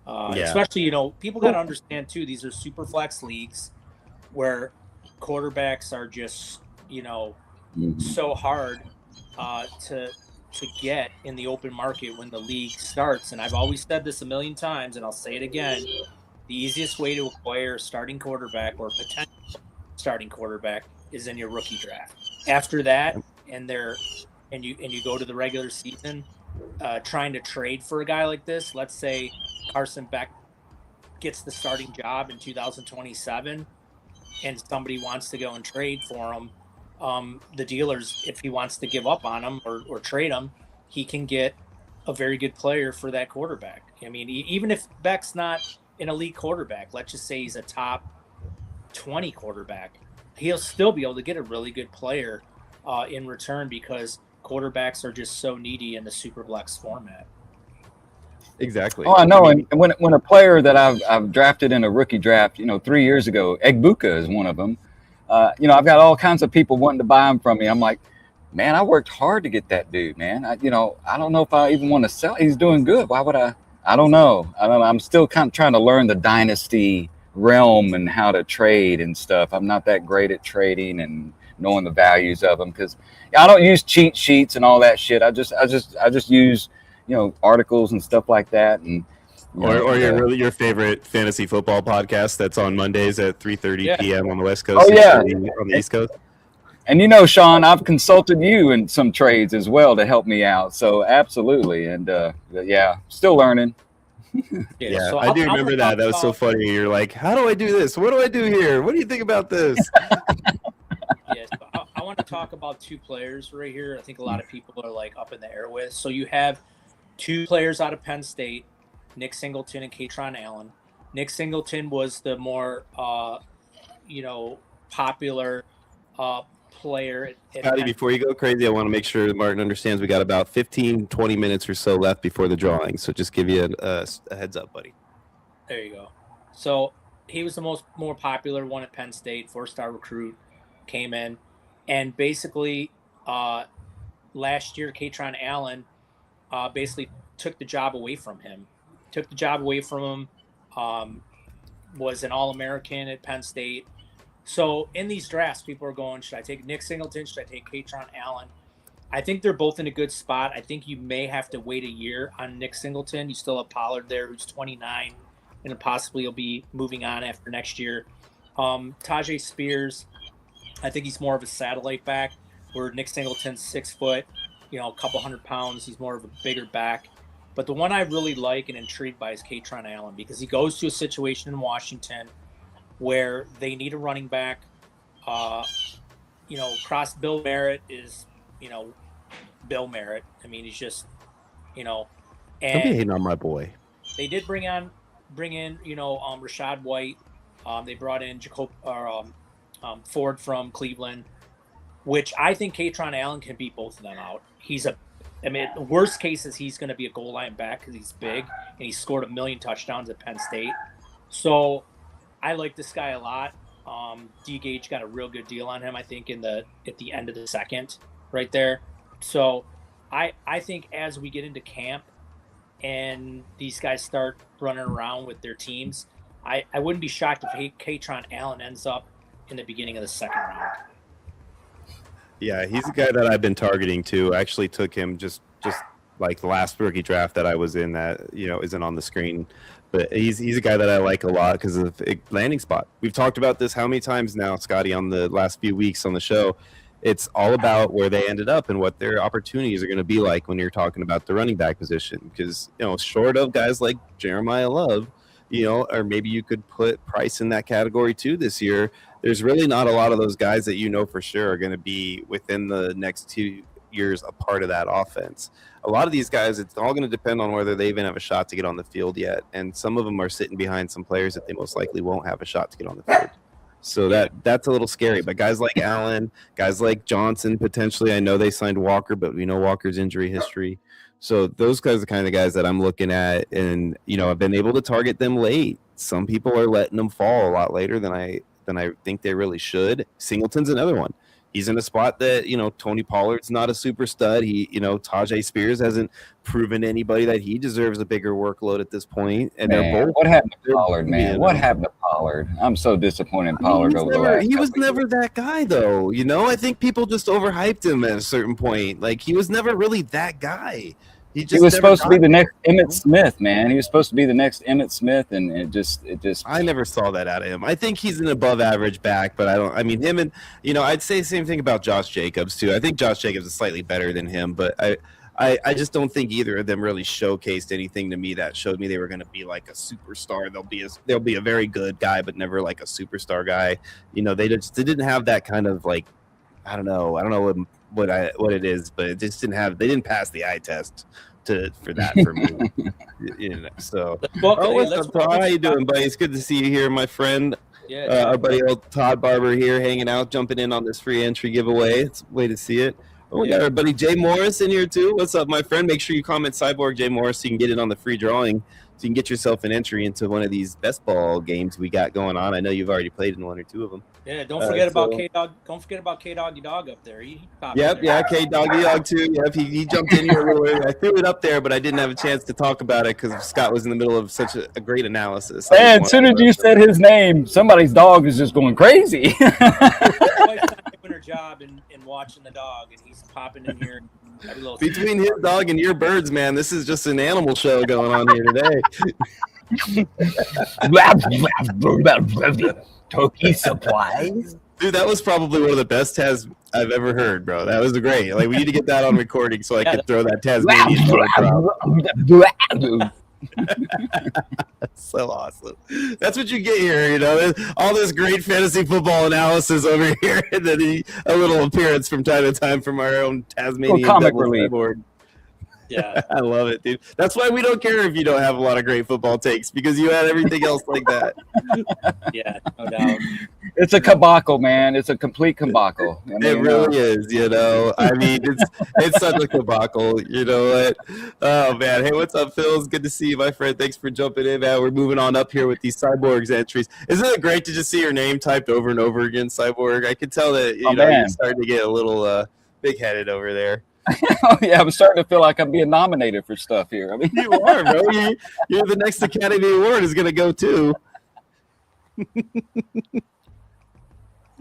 Especially, people got to understand too, these are super flex leagues where quarterbacks are just, so hard to get in the open market when the league starts. And I've always said this a million times, and I'll say it again. The easiest way to acquire a starting quarterback or potential starting quarterback is in your rookie draft. After that, and they're and you go to the regular season, trying to trade for a guy like this, let's say Carson Beck gets the starting job in 2027, and somebody wants to go and trade for him, the dealers, if he wants to give up on him or trade him, he can get a very good player for that quarterback. I mean, even if Beck's not an elite quarterback, let's just say he's a top 20 quarterback, he'll still be able to get a really good player in return, because quarterbacks are just so needy in the Superflex format. Exactly. Oh, I know. And when a player that I've drafted in a rookie draft, 3 years ago, Egbuka is one of them. I've got all kinds of people wanting to buy him from me. I'm like, man, I worked hard to get that dude, man. I don't know if I even want to sell. He's doing good. Why would I? I don't know. I'm still kind of trying to learn the dynasty realm and how to trade and stuff. I'm not that great at trading and knowing the values of them, because I don't use cheat sheets and all that shit. I just use articles and stuff like that, and your favorite fantasy football podcast that's on Mondays at 3:30 p.m. on the West Coast. Oh yeah, on the East Coast. And Sean, I've consulted you in some trades as well to help me out. So absolutely, and still learning. Yeah, so I do remember that. That was so funny. You're like, how do I do this? What do I do here? What do you think about this? Yes, I want to talk about two players right here. I think a lot of people are like up in the air with. So you have two players out of Penn State, Nick Singleton and Katron Allen. Nick Singleton was the more, popular player. Patty, before you go crazy, I want to make sure Martin understands we got about 15, 20 minutes or so left before the drawing. So just give you a heads up, buddy. There you go. So he was the more popular one at Penn State, 4-star recruit, came in. And basically last year, Katron Allen basically took the job away from him. Was an All-American at Penn State. So in these drafts, people are going, should I take Nick Singleton? Should I take Katron Allen? I think they're both in a good spot. I think you may have to wait a year on Nick Singleton. You still have Pollard there, who's 29, and possibly he'll be moving on after next year. Tajay Spears, I think he's more of a satellite back, where Nick Singleton's 6 foot, a couple 100 pounds. He's more of a bigger back. But the one I really like and intrigued by is Katron Allen, because he goes to a situation in Washington where they need a running back. Cross Bill Merritt is, Bill Merritt. I mean, he's just, and don't be hating on my boy. They did bring in, Rashad White. They brought in Ford from Cleveland, which I think Katron Allen can beat both of them out. The worst case is he's going to be a goal line back because he's big and he scored 1 million touchdowns at Penn State. So I like this guy a lot. D-Gage got a real good deal on him, I think, at the end of the second right there. So I think as we get into camp and these guys start running around with their teams, I wouldn't be shocked if Katron Allen ends up in the beginning of the second round. Yeah, he's a guy that I've been targeting too. I actually took him just like the last rookie draft that I was in that, isn't on the screen. But he's a guy that I like a lot because of a landing spot. We've talked about this how many times now, Scotty, on the last few weeks on the show. It's all about where they ended up and what their opportunities are going to be like when you're talking about the running back position. Because, short of guys like Jeremiah Love, or maybe you could put Price in that category too this year. There's really not a lot of those guys that for sure are going to be within the next 2 years a part of that offense. A lot of these guys, it's all going to depend on whether they even have a shot to get on the field yet. And some of them are sitting behind some players that they most likely won't have a shot to get on the field. So that's a little scary. But guys like Allen, guys like Johnson, potentially, I know they signed Walker, but we know Walker's injury history. So those guys are the kind of guys that I'm looking at, and I've been able to target them late. Some people are letting them fall a lot later than I think they really should. Singleton's another one. He's in a spot that, Tony Pollard's not a super stud. Tajay Spears hasn't proven to anybody that he deserves a bigger workload at this point. And they're both. What happened to Pollard, man? What happened to Pollard? I'm so disappointed in Pollard over the last. He was never that guy, though. I think people just overhyped him at a certain point. Like, he was never really that guy. He He was never supposed to be got the there. next Emmett Smith, man. He was supposed to be the next Emmett Smith, and it just. I never saw that out of him. I think he's an above average back, but I mean, him and, I'd say the same thing about Josh Jacobs too. I think Josh Jacobs is slightly better than him, but I just don't think either of them really showcased anything to me that showed me they were going to be like a superstar. They'll be a very good guy, but never like a superstar guy. They didn't have that kind of like, I don't know what it is, but it just they didn't pass the eye test for me. So what's up, Todd? How you doing, buddy? It's good to see you here, my friend. Yeah, Our buddy old Todd Barber here, hanging out, jumping in on this free entry giveaway. It's a way to see it. Oh, we got our buddy Jay Morris in here too. What's up, my friend? Make sure you comment Cyborg Jay Morris so you can get in on the free drawing, so you can get yourself an entry into one of these best ball games we got going on. I know you've already played in one or two of them. Yeah, don't forget about K-Dog. Don't forget about K-Doggy Dog up there. Yep, yeah, K-Doggy Dog too. Yep, he jumped in here a little early. I threw it up there, but I didn't have a chance to talk about it because Scott was in the middle of such a great analysis. Man, as soon as you said his name, somebody's dog is just going crazy. Doing her job and watching the dog, and he's popping in here. Between his dog and your birds, man, this is just an animal show going on here today. Turkey supplies. Dude, that was probably one of the best Taz I've ever heard, bro. That was great. Like, we need to get that on recording so I could throw that Tasmanian drop. That's so awesome. That's what you get here, all this great fantasy football analysis over here, and then a little appearance from time to time from our own Tasmanian comic relief. Board. Yeah, I love it, dude. That's why we don't care if you don't have a lot of great football takes, because you had everything else like that. Yeah, no doubt. It's a kabacle, man. It's a complete kabacle. It really is, I mean, it's such a kabacle. You know what? Oh, man. Hey, what's up, Phil? It's good to see you, my friend. Thanks for jumping in, man. We're moving on up here with these Cyborgs entries. Isn't it great to just see your name typed over and over again, Cyborg? I can tell that, you're starting to get a little big-headed over there. Oh, yeah, I'm starting to feel like I'm being nominated for stuff here. I mean, you are, bro. You're the next Academy Award is going to go, too.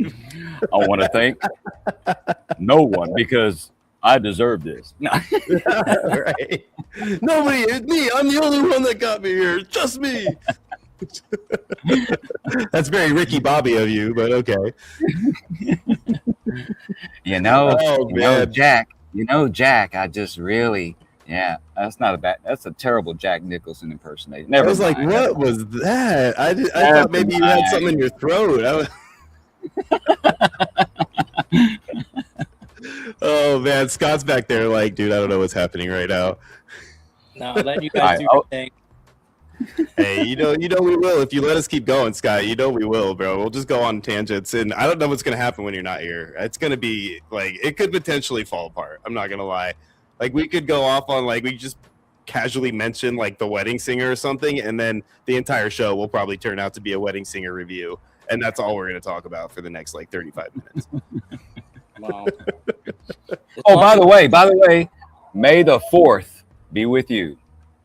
I want to thank no one because I deserve this. No. Right. Nobody, it's me. I'm the only one that got me here. Just me. That's very Ricky Bobby of you, but okay. Jack, I just really, that's a terrible Jack Nicholson impersonation. I was like, what was that? I thought maybe you had something in your throat. Oh, man. Scott's back there like, dude, I don't know what's happening right now. No, let you guys do your thing. Hey, we will. If you let us keep going, Scott, we will, bro. We'll just go on tangents, and I don't know what's going to happen when you're not here. It's going to be, like, it could potentially fall apart. I'm not going to lie. Like, we could go off on, like, we just casually mention, like, The Wedding Singer or something, and then the entire show will probably turn out to be a Wedding Singer review, and that's all we're going to talk about for the next, like, 35 minutes. Wow. Oh, by the way, May the 4th be with you.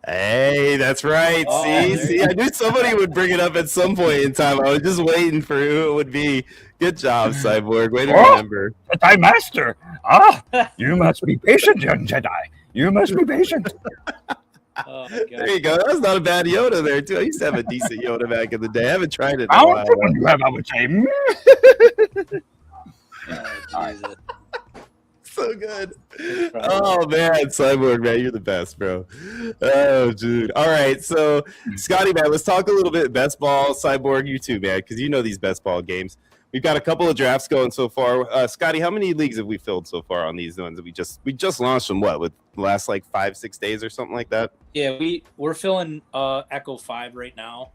Hey, that's right. Oh, see, I knew somebody would bring it up at some point in time. I was just waiting for who it would be. Good job, Cyborg. Way to remember. Jedi Master. You must be patient, young Jedi. You must be patient. Oh, there you go. That was not a bad Yoda there, too. I used to have a decent Yoda back in the day. I haven't tried it in a while. You have, I would say. Oh, Jesus. So good. Oh, man. Cyborg, man. You're the best, bro. Oh, dude. All right. So, Scotty, man, let's talk a little bit best ball. Cyborg, you too, man, because you know these best ball games. We've got a couple of drafts going so far. Scotty, how many leagues have we filled so far on these ones? We just launched them, with the last, 5-6 days or something like that? Yeah, we're filling Echo 5 right now.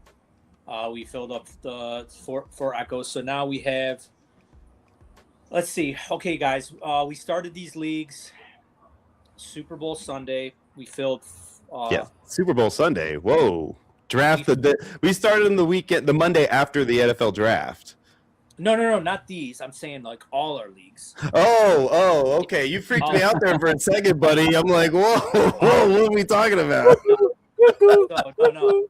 We filled up the four Echoes. So now we have... Let's see. Okay, guys, we started these leagues Super Bowl Sunday. We filled. Super Bowl Sunday. Whoa. Draft. We started in the weekend, the Monday after the NFL draft. No, not these. I'm saying all our leagues. Oh, okay. You freaked me out there for a second, buddy. I'm like, whoa, what are we talking about? No.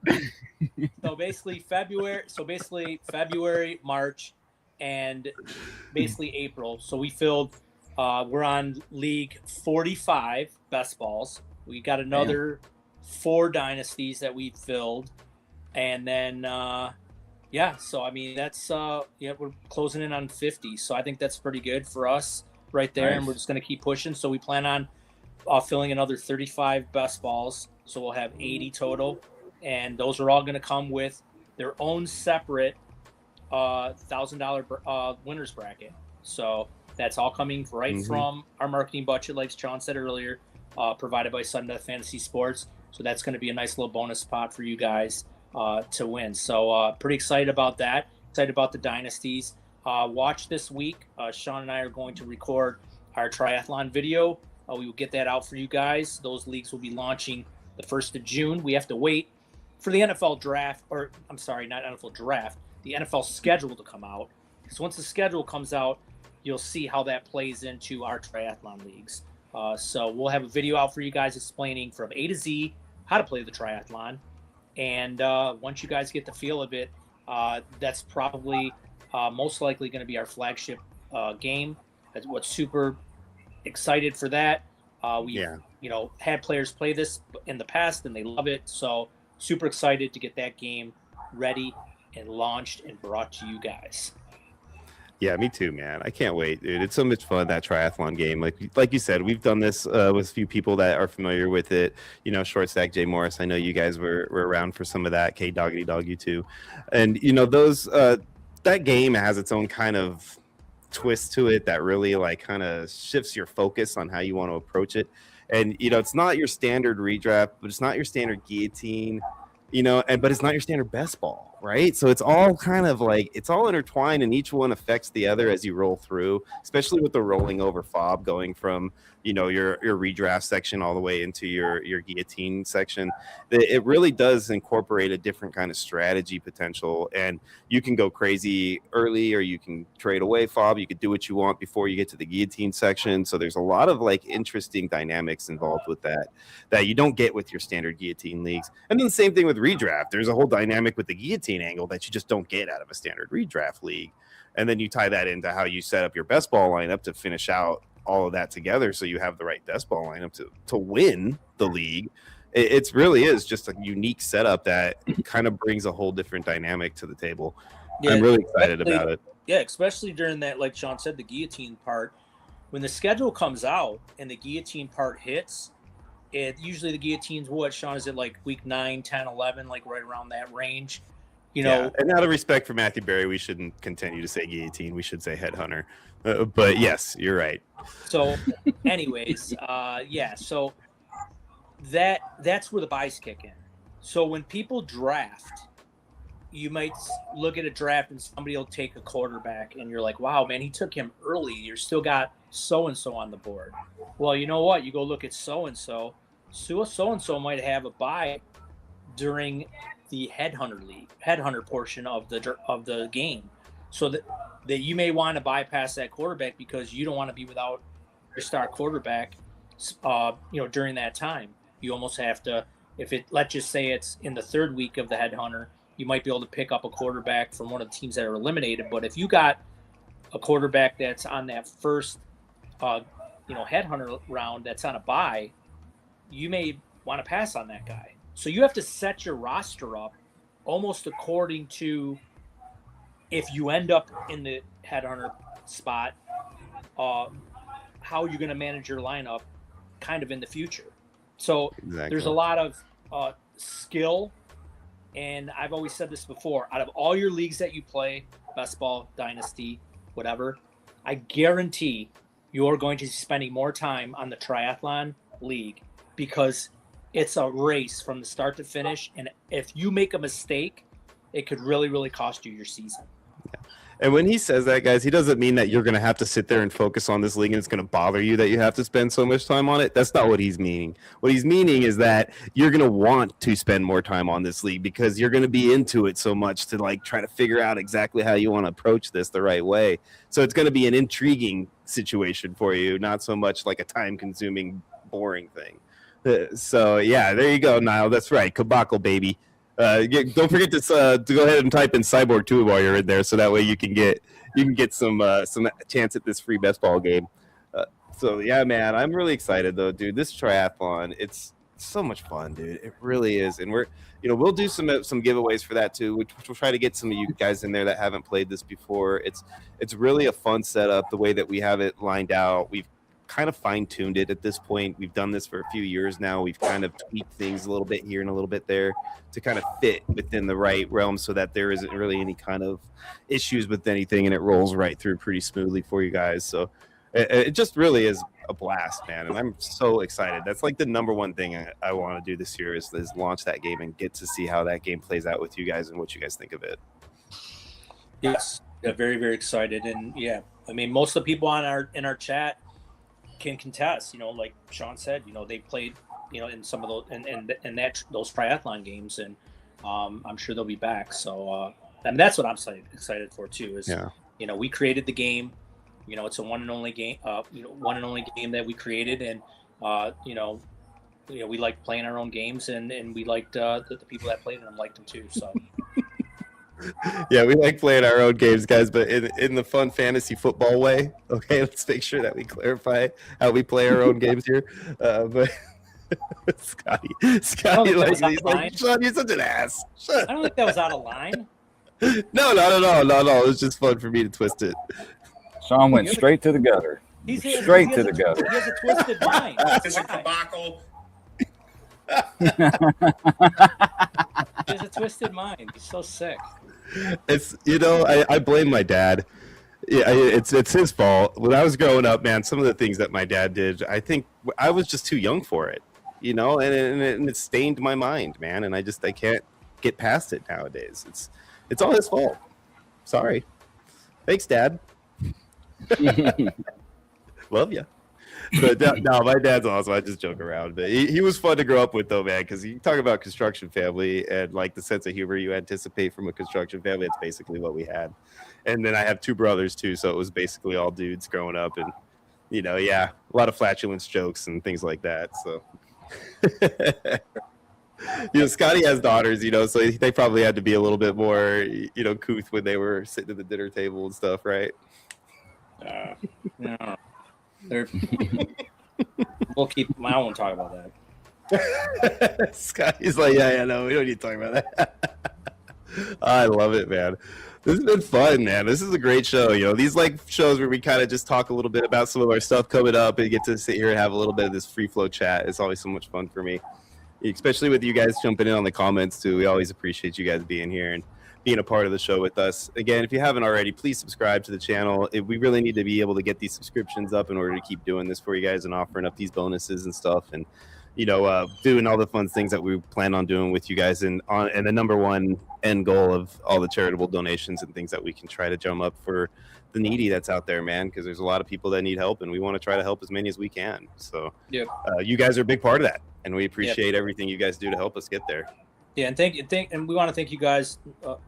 So basically February, March, and basically April. So we filled, we're on league 45 best balls. We got another 4 dynasties that we filled. And then, so I mean, that's, we're closing in on 50. So I think that's pretty good for us right there. Nice. And we're just going to keep pushing. So we plan on filling another 35 best balls. So we'll have 80 total. And those are all going to come with their own separate $1,000 winners bracket. So that's all coming right from our marketing budget, like Sean said earlier, provided by Sudden Death Fantasy Sports. So that's going to be a nice little bonus spot for you guys to win. So pretty excited about that. Excited about the dynasties. Watch this week. Sean and I are going to record our triathlon video. We will get that out for you guys. Those leagues will be launching the 1st of June. We have to wait for the NFL draft, or I'm sorry, not NFL draft, the NFL schedule to come out. So once the schedule comes out, you'll see how that plays into our triathlon leagues. So we'll have a video out for you guys explaining from A to Z how to play the triathlon. And once you guys get the feel of it, that's probably most likely going to be our flagship game. What's super excited for that. We've had players play this in the past and they love it. So super excited to get that game ready and launched and brought to you guys. Yeah, me too, man. I can't wait, dude. It's so much fun, that triathlon game. Like you said, we've done this with a few people that are familiar with it. You know, Short Stack, Jay Morris. I know you guys were around for some of that. K Doggity Dog, you too. And, you know, those that game has its own kind of twist to it that really, like, kind of shifts your focus on how you want to approach it. And, you know, it's not your standard redraft, but it's not your standard guillotine. You know, but it's not your standard best ball, right? So it's all kind of like, it's all intertwined and each one affects the other as you roll through, especially with the rolling over fob going from, you know, your redraft section all the way into your guillotine section. It really does incorporate a different kind of strategy potential, and you can go crazy early or you can trade away fob. You could do what you want before you get to the guillotine section. So there's a lot of like interesting dynamics involved with that you don't get with your standard guillotine leagues. And then the same thing with redraft. There's a whole dynamic with the guillotine angle that you just don't get out of a standard redraft league. And then you tie that into how you set up your best ball lineup to finish out all of that together so you have the right best ball lineup to win the league. It really is just a unique setup that kind of brings a whole different dynamic to the table. Yeah, I'm really excited about it. Yeah, especially during that, like Sean said, the guillotine part. When the schedule comes out and the guillotine part hits, usually the guillotine's what, Sean, is it like week 9, 10, 11, like right around that range? You know, yeah. And out of respect for Matthew Berry, we shouldn't continue to say guillotine. We should say headhunter. But yes, you're right. So anyways, so that's where the buys kick in. So when people draft, you might look at a draft and somebody will take a quarterback and you're like, wow, man, he took him early. You're still got so-and-so on the board. Well, you know what? You go look at so-and-so. So-and-so might have a buy during the headhunter portion of the game. So that you may want to bypass that quarterback because you don't want to be without your star quarterback, during that time. You almost have to, let's just say it's in the 3rd week of the headhunter, you might be able to pick up a quarterback from one of the teams that are eliminated. But if you got a quarterback that's on that first, headhunter round that's on a bye, you may want to pass on that guy. So you have to set your roster up almost according to, if you end up in the headhunter spot, how you're going to manage your lineup kind of in the future. So There's a lot of skill. And I've always said this before, out of all your leagues that you play, best ball, dynasty, whatever, I guarantee you're going to be spending more time on the triathlon league because it's a race from the start to finish. And if you make a mistake, it could really, really cost you your season. And when he says that, guys, he doesn't mean that you're going to have to sit there and focus on this league and it's going to bother you that you have to spend so much time on it. That's not what he's meaning. What he's meaning is that you're going to want to spend more time on this league because you're going to be into it so much to like try to figure out exactly how you want to approach this the right way. So it's going to be an intriguing situation for you, not so much like a time-consuming, boring thing. So, yeah, there you go, Niall. That's right. Kabakle, baby. Don't forget to go ahead and type in Psyborg too while you're in there, so that way you can get some chance at this free best ball game. So yeah, man, I'm really excited though, dude. This triathlon, so much fun, dude. It really is. And we'll do some giveaways for that too, which we'll try to get some of you guys in there that haven't played this before. It's really a fun setup. The way that we have it lined out, we've kind of fine-tuned it at this point. We've done this for a few years now. We've kind of tweaked things a little bit here and a little bit there to kind of fit within the right realm so that there isn't really any kind of issues with anything, and it rolls right through pretty smoothly for you guys. So it just really is a blast, man, and I'm so excited. That's like the number one thing I want to do this year is launch that game and get to see how that game plays out with you guys and what you guys think of it. Yes, yeah, very, very excited. And yeah, I mean, most of the people in our chat can contest, like Sean said, they played, in some of those and those triathlon games, and I'm sure they'll be back. So and that's what I'm excited for too, is, we created the game, it's a one and only game that we created. And, we like playing our own games, and we liked the people that played them liked them too. So. Yeah, we like playing our own games, guys, but in the fun fantasy football way. Okay, let's make sure that we clarify how we play our own games here. But Scotty, like, he's like, Sean, you're such an ass. I don't think that was out of line. No, not at all. No. It was just fun for me to twist it. Sean went straight to the gutter. Straight to the gutter. He has a twisted mind. It's a debacle. He has a twisted mind. He's so sick. It's I blame my dad. Yeah, it's his fault. When I was growing up, man, some of the things that my dad did, I think I was just too young for it, and it stained my mind, man. And I can't get past it nowadays. It's all his fault. Sorry. Thanks, Dad. Love ya. But no, my dad's awesome. I just joke around, but he was fun to grow up with, though, man. Because you talk about construction family and like the sense of humor you anticipate from a construction family. It's basically what we had. And then I have two brothers too, so it was basically all dudes growing up, and a lot of flatulence jokes and things like that. So, Scotty has daughters, so they probably had to be a little bit more, couth when they were sitting at the dinner table and stuff, right? No. We'll keep. I won't talk about that. Scotty's like, yeah, no, we don't need to talk about that. I love it, man. This has been fun, man. This is a great show. These like shows where we kind of just talk a little bit about some of our stuff coming up and get to sit here and have a little bit of this free flow chat. It's always so much fun for me, especially with you guys jumping in on the comments too. We always appreciate you guys being here and being a part of the show with us. Again, if you haven't already, please subscribe to the channel. We really need to be able to get these subscriptions up in order to keep doing this for you guys and offering up these bonuses and stuff, and doing all the fun things that we plan on doing with you guys, and the number one end goal of all the charitable donations and things that we can try to drum up for the needy that's out there, man, because there's a lot of people that need help, and we want to try to help as many as we can. So you guys are a big part of that, and we appreciate everything you guys do to help us get there. Yeah, and we want to thank you guys.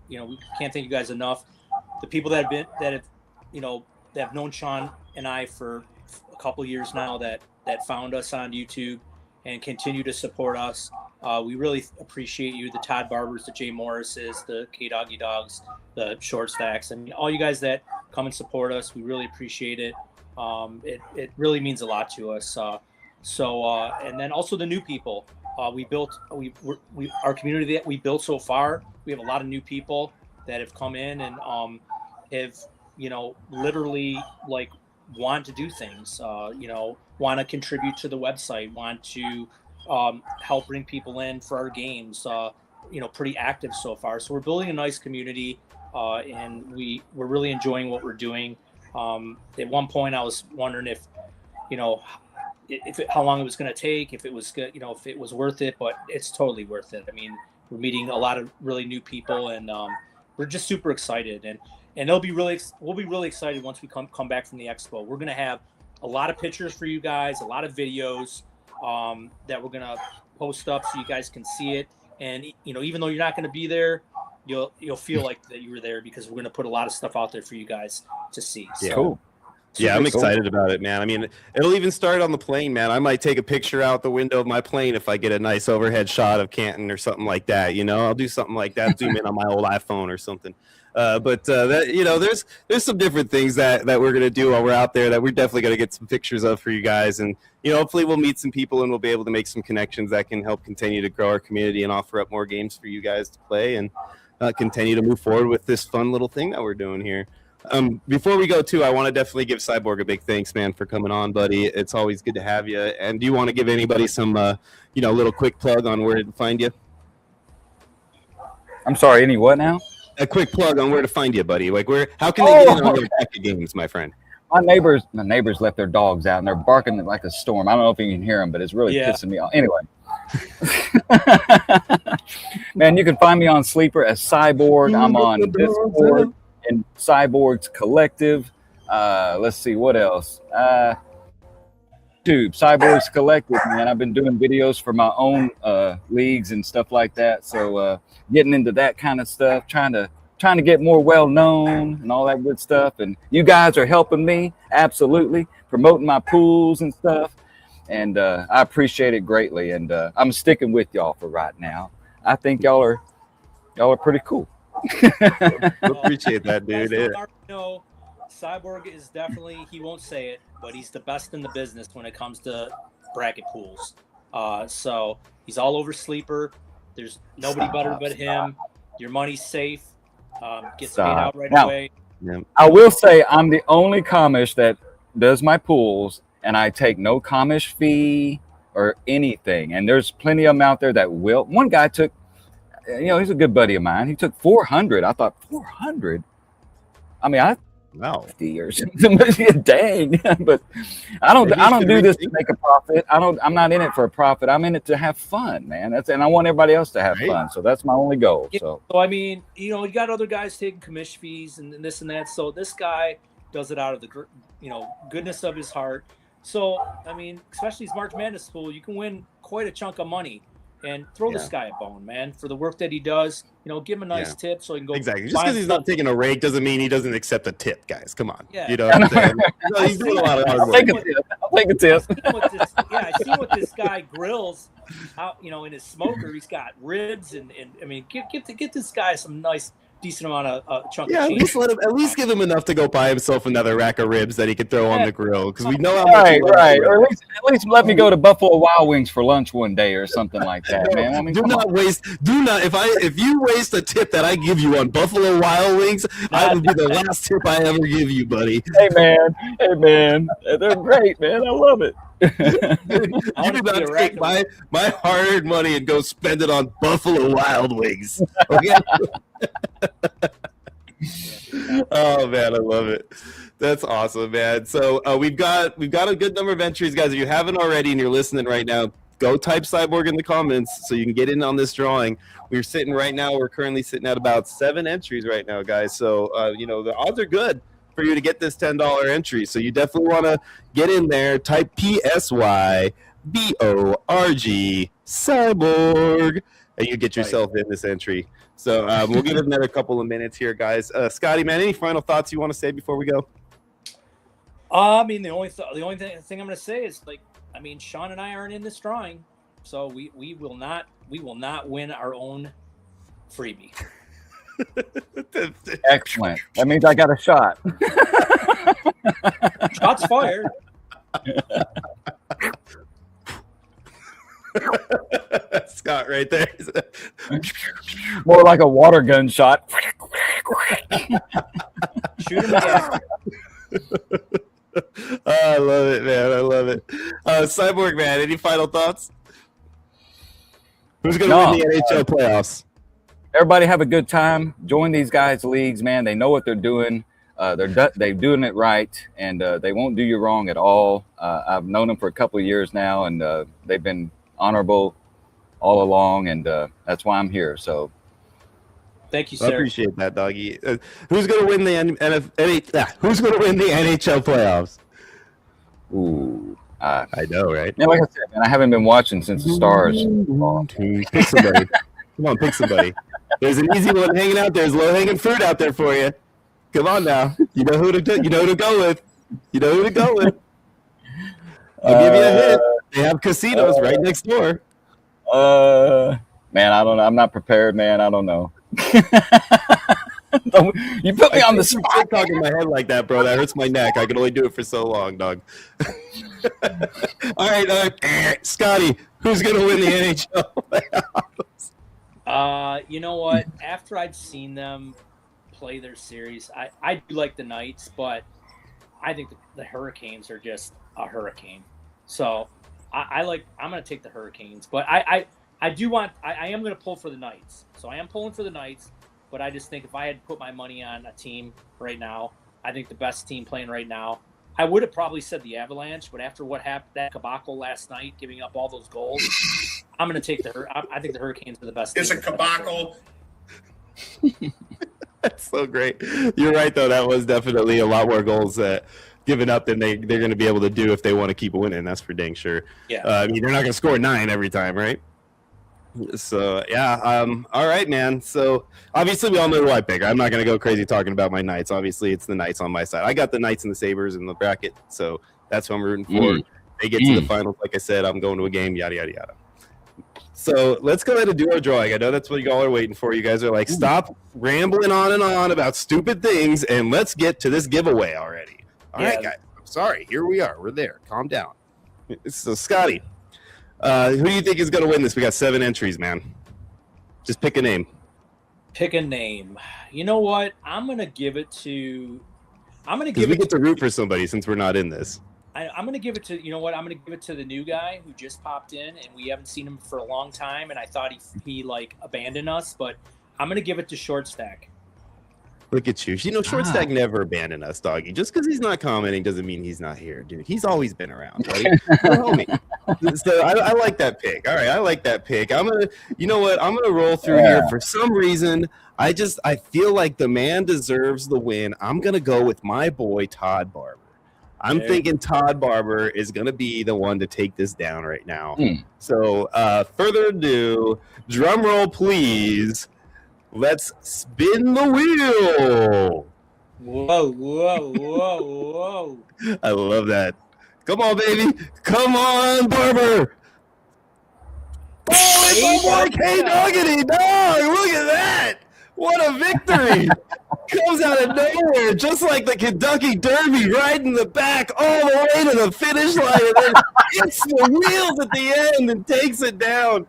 We can't thank you guys enough. The people that have known Sean and I for a couple of years now, that found us on YouTube and continue to support us. We really appreciate you. The Todd Barbers, the Jay Morrises, the K Doggy Dogs, the Short Stacks, and all you guys that come and support us. We really appreciate it. It really means a lot to us. And then also the new people. Our community that we built so far, we have a lot of new people that have come in and have literally like want to do things, want to contribute to the website, want to help bring people in for our games, pretty active so far. So we're building a nice community, and we're really enjoying what we're doing. At one point I was wondering if how long it was going to take, if it was good, if it was worth it, but it's totally worth it. I mean, we're meeting a lot of really new people, and we're just super excited, and we'll be really excited once we come back from the expo. We're going to have a lot of pictures for you guys, a lot of videos that we're going to post up so you guys can see it. And, even though you're not going to be there, you'll feel like that you were there, because we're going to put a lot of stuff out there for you guys to see. So. Yeah. Cool. Yeah, I'm excited about it, man. I mean, it'll even start on the plane, man. I might take a picture out the window of my plane if I get a nice overhead shot of Canton or something like that. I'll do something like that, zoom in on my old iPhone or something. But that, there's some different things that we're gonna do while we're out there that we're definitely gonna get some pictures of for you guys, and hopefully we'll meet some people and we'll be able to make some connections that can help continue to grow our community and offer up more games for you guys to play and continue to move forward with this fun little thing that we're doing here. Before we go too, I want to definitely give Psyborg a big thanks, man, for coming on, buddy. It's always good to have you. And do you want to give anybody some little quick plug on where to find you? I'm sorry, any what now? A quick plug on where to find you, buddy. Like, how can they get in on your pack of games, my friend? My neighbors left their dogs out and they're barking like a storm. I don't know if you can hear them, but it's really pissing me off. Anyway, man, you can find me on Sleeper as Psyborg. I'm on Discord and Psyborg's Collective. Let's see what else. Dude, Psyborg's Collective, man. I've been doing videos for my own leagues and stuff like that. So getting into that kind of stuff, trying to get more well known and all that good stuff. And you guys are helping me, absolutely, promoting my pools and stuff. And I appreciate it greatly. And I'm sticking with y'all for right now. I think y'all are pretty cool. Appreciate that, dude. No, Psyborg is definitely, he won't say it, but he's the best in the business when it comes to bracket pools. So he's all over Sleeper. There's nobody better but him. Your money's safe. Gets paid out right away. Yeah. I will say I'm the only commish that does my pools, and I take no commish fee or anything. And there's plenty of them out there that will. One guy took, he's a good buddy of mine. He took 400. I thought 400. I mean, wow, 50 or something. Dang, but I don't do this to make a profit. I'm not in it for a profit. I'm in it to have fun, man. And I want everybody else to have fun. So that's my only goal. Yeah, so I mean, you got other guys taking commission fees and this and that. So this guy does it out of the goodness of his heart. So I mean, especially his March Madness pool, you can win quite a chunk of money. And throw this guy a bone, man, for the work that he does. Give him a nice tip so he can go. Exactly. Just because he's not taking a rake doesn't mean he doesn't accept a tip, guys. Come on. Yeah. You know what I'm saying? No, he's doing a lot of hard work. I'll take a tip. I see what this guy grills out, in his smoker. He's got ribs and I mean, get this guy some nice, decent amount of chunk of cheese. At least give him enough to go buy himself another rack of ribs that he could throw on the grill, because we know how much. Right. Or at least let me go to Buffalo Wild Wings for lunch one day or something like that, man. I mean, do not waste. If you waste a tip that I give you on Buffalo Wild Wings, I will be the last tip I ever give you, buddy. Hey man, they're great, man. I love it. You do not take my hard-earned money and go spend it on Buffalo Wild Wings. Okay. Oh man, I love it. That's awesome, man. So we've got a good number of entries, guys. If you haven't already and you're listening right now, go type Psyborg in the comments so you can get in on this drawing. We're currently sitting at about 7 entries right now, guys. So the odds are good for you to get this $10 entry. So you definitely want to get in there. Type PSYBORG Psyborg, and you get yourself in this entry. So we'll give it another couple of minutes here, guys. Scotty, man, any final thoughts you want to say before we go? I mean, the only thing I'm going to say is, Sean and I aren't in this drawing, so we will not win our own freebie. Excellent. That means I got a shot. Shots fired. Scott right there. More like a water gun shot. Shoot him again. I love it, man. I love it. Cyborg, man, any final thoughts? Who's going to win the NHL playoffs? Everybody have a good time. Join these guys' leagues, man. They know what they're doing. They're doing it right, and they won't do you wrong at all. I've known them for a couple of years now, and they've been honorable all along, and that's why I'm here. So, thank you, sir. I appreciate that, doggy. Who's going to win the Who's going to win the NHL playoffs? Ooh, I know, right? Yeah, like I said, man, I haven't been watching since the Stars. Pick somebody. Come on, pick somebody. There's an easy one hanging out there. There's low-hanging fruit out there for you. Come on now. You know who to go with. You know who to go with. I'll give you a hint. They have casinos right next door. Man, I don't know. I'm not prepared, man. I don't know. You put me on the Keep spot. talking in my head like that, bro. That hurts my neck. I can only do it for so long, dog. All right, Scotty, who's gonna win the NHL playoffs? You know what? After I've seen them play their series, I do like the Knights, but I think the Hurricanes are just a hurricane. So I'm going to take the Hurricanes, but I am going to pull for the Knights. So I am pulling for the Knights, but I just think if I had to put my money on a team right now, I think the best team playing right now, I would have probably said the Avalanche, but after what happened, that debacle last night, giving up all those goals, I'm going to take I think the Hurricanes are the best. It's a debacle. That's so great. You're right, though. That was definitely a lot more goals given up than they're going to be able to do if they want to keep winning. That's for dang sure. Yeah. I mean, they're not going to score 9 every time, right? So, yeah. All right, man. So, obviously, we all know who I pick. I'm not going to go crazy talking about my Knights. Obviously, it's the Knights on my side. I got the Knights and the Sabres in the bracket, so that's who I'm rooting for. They get to the finals. Like I said, I'm going to a game, yada, yada, yada. So let's go ahead and do our drawing. I know that's what y'all are waiting for. You guys are like, stop rambling on and on about stupid things, and let's get to this giveaway already. All right, guys. I'm sorry. Here we are. We're there. Calm down. So, Scotty, who do you think is going to win this? We got 7 entries, man. Just pick a name. Pick a name. You know what? I'm going to give it to – we get to root for somebody since we're not in this. I'm going to give it to, you know what? I'm going to give it to the new guy who just popped in, and we haven't seen him for a long time, and I thought he like abandoned us, but I'm going to give it to Short Stack. Look at you. You know, Short Stack never abandoned us, doggy. Just because he's not commenting doesn't mean he's not here, dude. He's always been around, buddy. Homie. So I like that pick. All right, I like that pick. You know what? I'm gonna roll through here for some reason. I feel like the man deserves the win. I'm gonna go with my boy Todd Barber. I'm thinking Todd Barber is going to be the one to take this down right now. So, further ado, drum roll, please. Let's spin the wheel. Whoa, whoa, whoa, whoa. I love that. Come on, baby. Come on, Barber. Oh, it's my boy K-Doggity, dog. Look at that. What a victory. Comes out of nowhere, just like the Kentucky Derby, right in the back, all the way to the finish line, and then hits the wheels at the end and takes it down.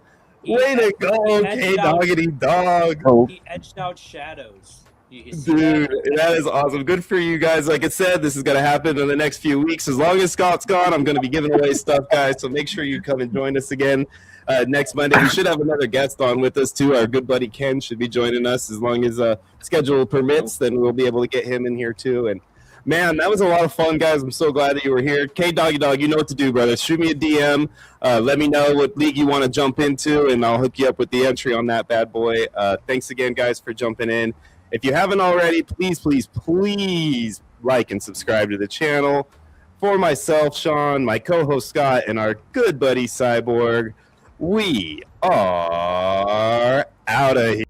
Way to go, K-Doggity dog. He edged out shadows. Dude, that is awesome. Good for you guys. Like I said, this is going to happen in the next few weeks. As long as Scott's gone, I'm going to be giving away stuff, guys, so make sure you come and join us again. Next Monday. We should have another guest on with us, too. Our good buddy Ken should be joining us as long as schedule permits. Then we'll be able to get him in here, too. And, man, that was a lot of fun, guys. I'm so glad that you were here. K-Doggy Dog, you know what to do, brother. Shoot me a DM. Let me know what league you want to jump into, and I'll hook you up with the entry on that bad boy. Thanks again, guys, for jumping in. If you haven't already, please, please, please like and subscribe to the channel. For myself, Sean, my co-host Scott, and our good buddy Cyborg, we are out of here.